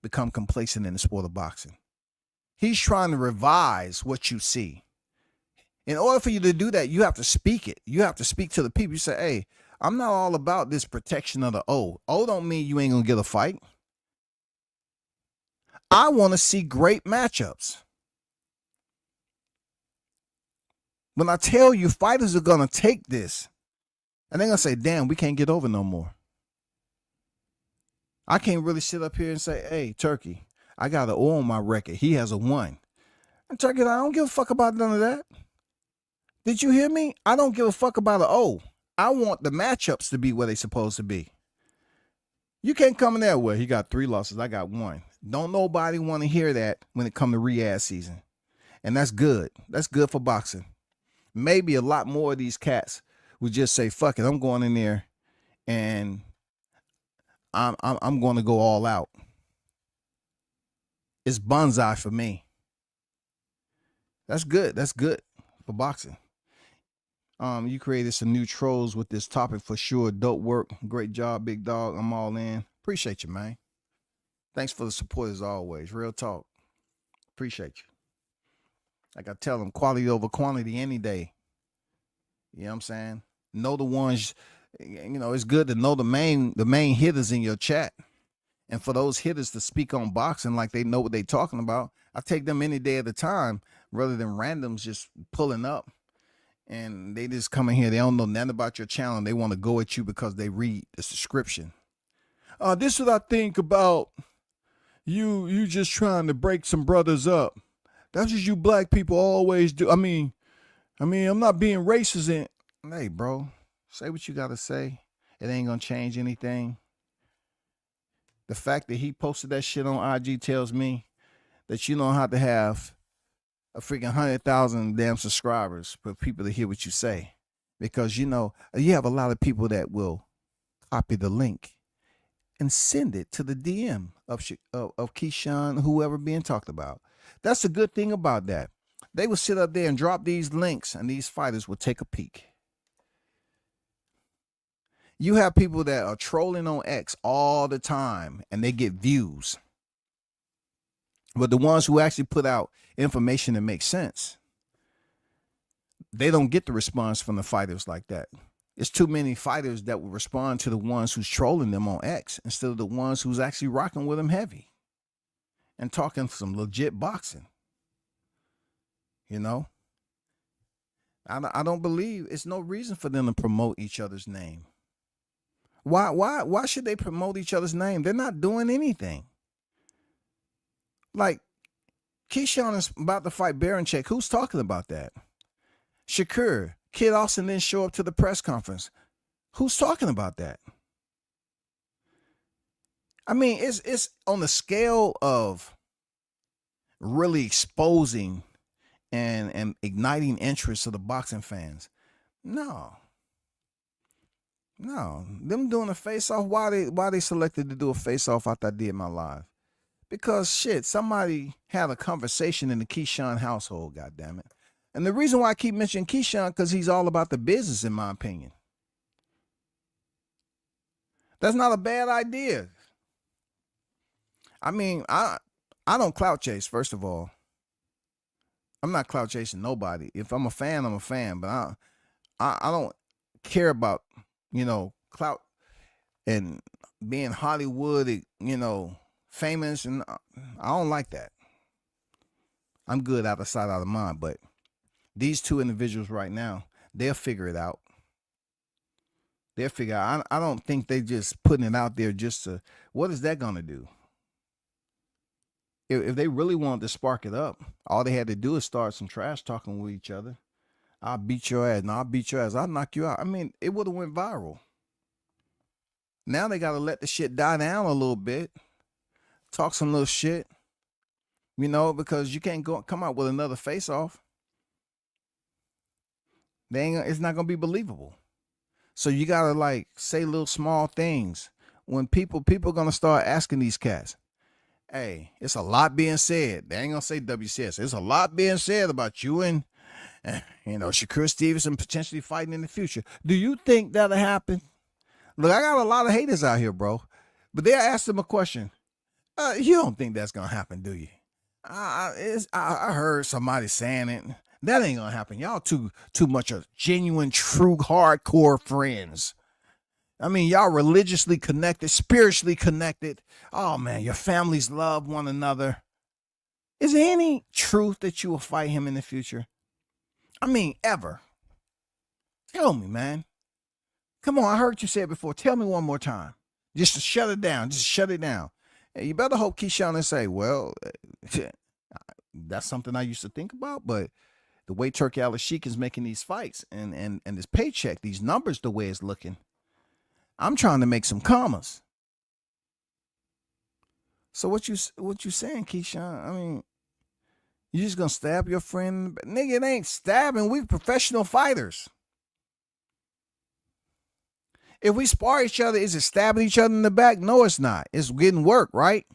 become complacent in the sport of boxing. He's trying to revise what you see. In order for you to do that, you have to speak it. You have to speak to the people. You say, hey, I'm not all about this protection of the O. O don't mean you ain't going to get a fight. I want to see great matchups. When I tell you fighters are going to take this, and they're going to say, damn, we can't get over no more. I can't really sit up here and say, hey, Turkey, I got an O on my record. He has a 1. And Turkey, I don't give a fuck about none of that. Did you hear me? I don't give a fuck about an O. I want the matchups to be where they're supposed to be. You can't come in there where he got 3 losses, I got 1. Don't nobody want to hear that when it comes to Riyadh season. And that's good. That's good for boxing. Maybe a lot more of these cats would just say, fuck it, I'm going in there and I'm going to go all out. It's bonsai for me. That's good. That's good for boxing. You created some new trolls with this topic for sure. Dope work. Great job, big dog. I'm all in. Appreciate you, man. Thanks for the support as always. Real talk. Appreciate you. Like I tell them, quality over quantity any day. You know what I'm saying? Know the ones, it's good to know the main hitters in your chat. And for those hitters to speak on boxing like they know what they're talking about, I take them any day at a time rather than randoms just pulling up. And they just come in here. They don't know nothing about your channel. They want to go at you because they read the description. This is what I think about you just trying to break some brothers up. That's what you black people always do. I mean, I'm not being racist. Hey, bro, say what you got to say. It ain't going to change anything. The fact that he posted that shit on IG tells me that you don't have to have a freaking 100,000 damn subscribers for people to hear what you say. Because, you have a lot of people that will copy the link and send it to the DM of Keyshawn, whoever being talked about. That's the good thing about that. They will sit up there and drop these links, and these fighters will take a peek. You have people that are trolling on X all the time, and they get views. But the ones who actually put out information that makes sense, they don't get the response from the fighters like that. It's too many fighters that will respond to the ones who's trolling them on X instead of the ones who's actually rocking with them heavy and talking some legit boxing. You know, I don't believe it's no reason for them to promote each other's name. Why should they promote each other's name? They're not doing anything. Like, Keyshawn is about to fight Baranchek. Who's talking about that? Shakur. Kid Austin didn't show up to the press conference. Who's talking about that? I mean, it's on the scale of really exposing and igniting interest of the boxing fans. No. Them doing a face-off, why they selected to do a face-off after I did my live? Because shit, somebody had a conversation in the Keyshawn household, goddammit. And the reason why I keep mentioning Keyshawn, because he's all about the business, in my opinion. That's not a bad idea. I mean, I don't clout chase, first of all. I'm not clout chasing nobody. If I'm a fan, I'm a fan. But I don't care about, clout and being Hollywood, famous. And I don't like that. I'm good out of sight, out of mind. But these two individuals right now, they'll figure it out. They'll figure out. I don't think they just putting it out there just to, what is that going to do? If they really wanted to spark it up, all they had to do is start some trash talking with each other. I'll beat your ass. No, I'll beat your ass. I'll knock you out. I mean, it would have went viral. Now they got to let the shit die down a little bit. Talk some little shit. Because you can't come out with another face-off. It's not going to be believable. So you got to say little small things. When people are going to start asking these cats, hey, it's a lot being said. They ain't going to say WCS. There's a lot being said about you and, Shakur Stevenson potentially fighting in the future. Do you think that'll happen? Look, I got a lot of haters out here, bro. But they asked them a question. You don't think that's going to happen, do you? I heard somebody saying it. That ain't going to happen. Y'all too much of genuine, true, hardcore friends. I mean, y'all religiously connected, spiritually connected. Oh, man, your families love one another. Is there any truth that you will fight him in the future? I mean, ever. Tell me, man. Come on, I heard you say it before. Tell me one more time. Just to shut it down. Just shut it down. And you better hope Keyshawn and say, well, that's something I used to think about, but the way Turki Alalshikh is making these fights and this paycheck, these numbers, the way it's looking, I'm trying to make some commas. So what you saying, Keyshawn? I mean, you just gonna stab your friend? Nigga, it ain't stabbing. We professional fighters. If we spar each other, is it stabbing each other in the back? No, it's not. It's getting work, right?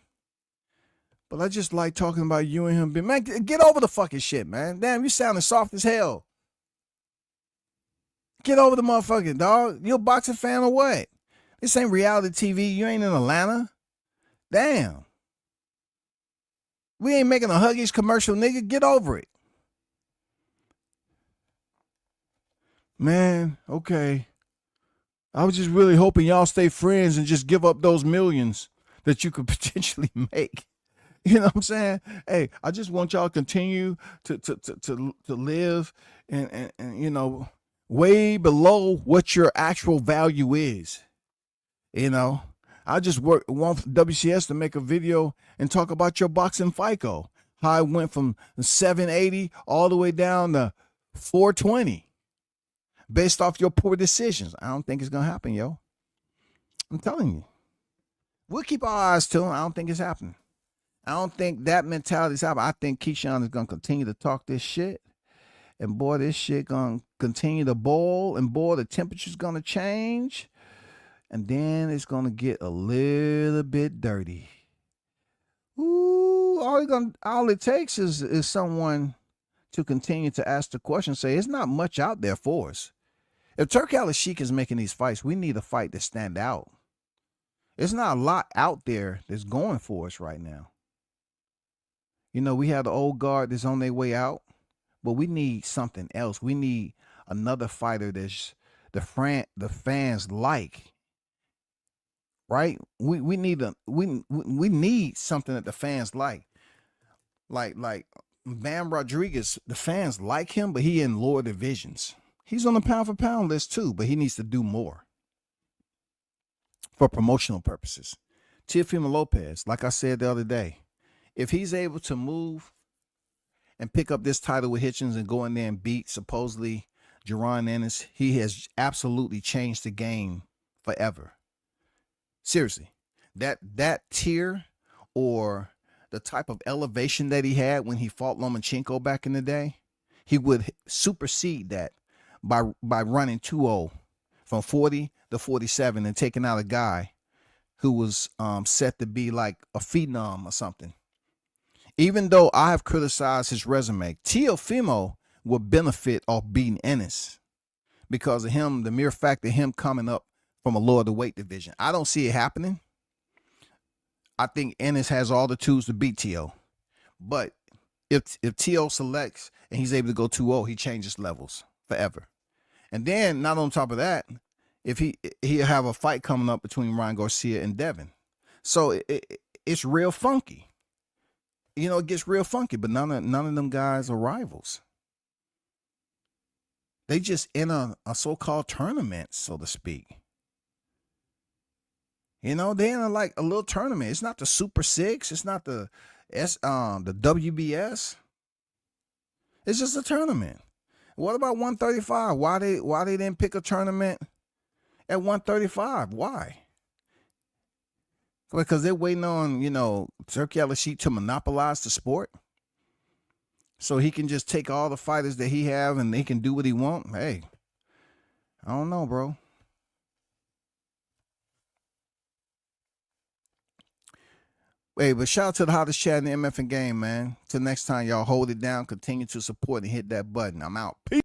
But I just like talking about you and him. Man, get over the fucking shit, man. Damn, you sounding soft as hell. Get over the motherfucking dog. You a boxing fan or what? This ain't reality TV. You ain't in Atlanta. Damn. We ain't making a Huggies commercial, nigga. Get over it. Man, okay. I was just really hoping y'all stay friends and just give up those millions that you could potentially make. You know what I'm saying? Hey, I just want y'all to continue to live and way below what your actual value is. I just want WCS to make a video and talk about your boxing FICO. How it went from 780 all the way down to 420 based off your poor decisions. I don't think it's going to happen, yo. I'm telling you. We'll keep our eyes to him. I don't think it's happening. I don't think that mentality is happening. I think Keyshawn is going to continue to talk this shit. And boy, this shit going to continue to boil. And boy, the temperature's going to change. And then it's going to get a little bit dirty. Ooh, all it takes is someone to continue to ask the question, say, it's not much out there for us. If Turki Alalshikh is making these fights, we need a fight to stand out. There's not a lot out there that's going for us right now. We have the old guard that's on their way out, but we need something else. We need another fighter that's the fans like. Right? We need we need something that the fans like. Like Bam Rodriguez, the fans like him, but he in lower divisions. He's on the pound for pound list too, but he needs to do more for promotional purposes. Teofimo Lopez, like I said the other day, if he's able to move and pick up this title with Hitchens and go in there and beat supposedly Jaron Ennis, he has absolutely changed the game forever. Seriously, that tier or the type of elevation that he had when he fought Lomachenko back in the day, he would supersede that by running 2-0 from 40 to 47 and taking out a guy who was set to be like a phenom or something. Even though I have criticized his resume, Teofimo will benefit off beating Ennis because of him, the mere fact of him coming up from a lower weight division. I don't see it happening. I think Ennis has all the tools to beat Teo. But if Teo selects and he's able to go 2-0, he changes levels forever. And then, not on top of that, if he'll have a fight coming up between Ryan Garcia and Devin. So it's real funky. You know, it gets real funky, but none of them guys are rivals. They just in a so-called tournament, so to speak. You know, they're in like a little tournament. It's not the Super Six. It's not the WBS. It's just a tournament. What about 135? Why they didn't pick a tournament at 135? Why? Because they're waiting on, you know, Turki Alalshikh to monopolize the sport. So he can just take all the fighters that he have and they can do what he want. Hey, I don't know, bro. Hey, but shout out to the hottest chat in the MF and game, man. Till next time, y'all hold it down, continue to support and hit that button. I'm out. Peace.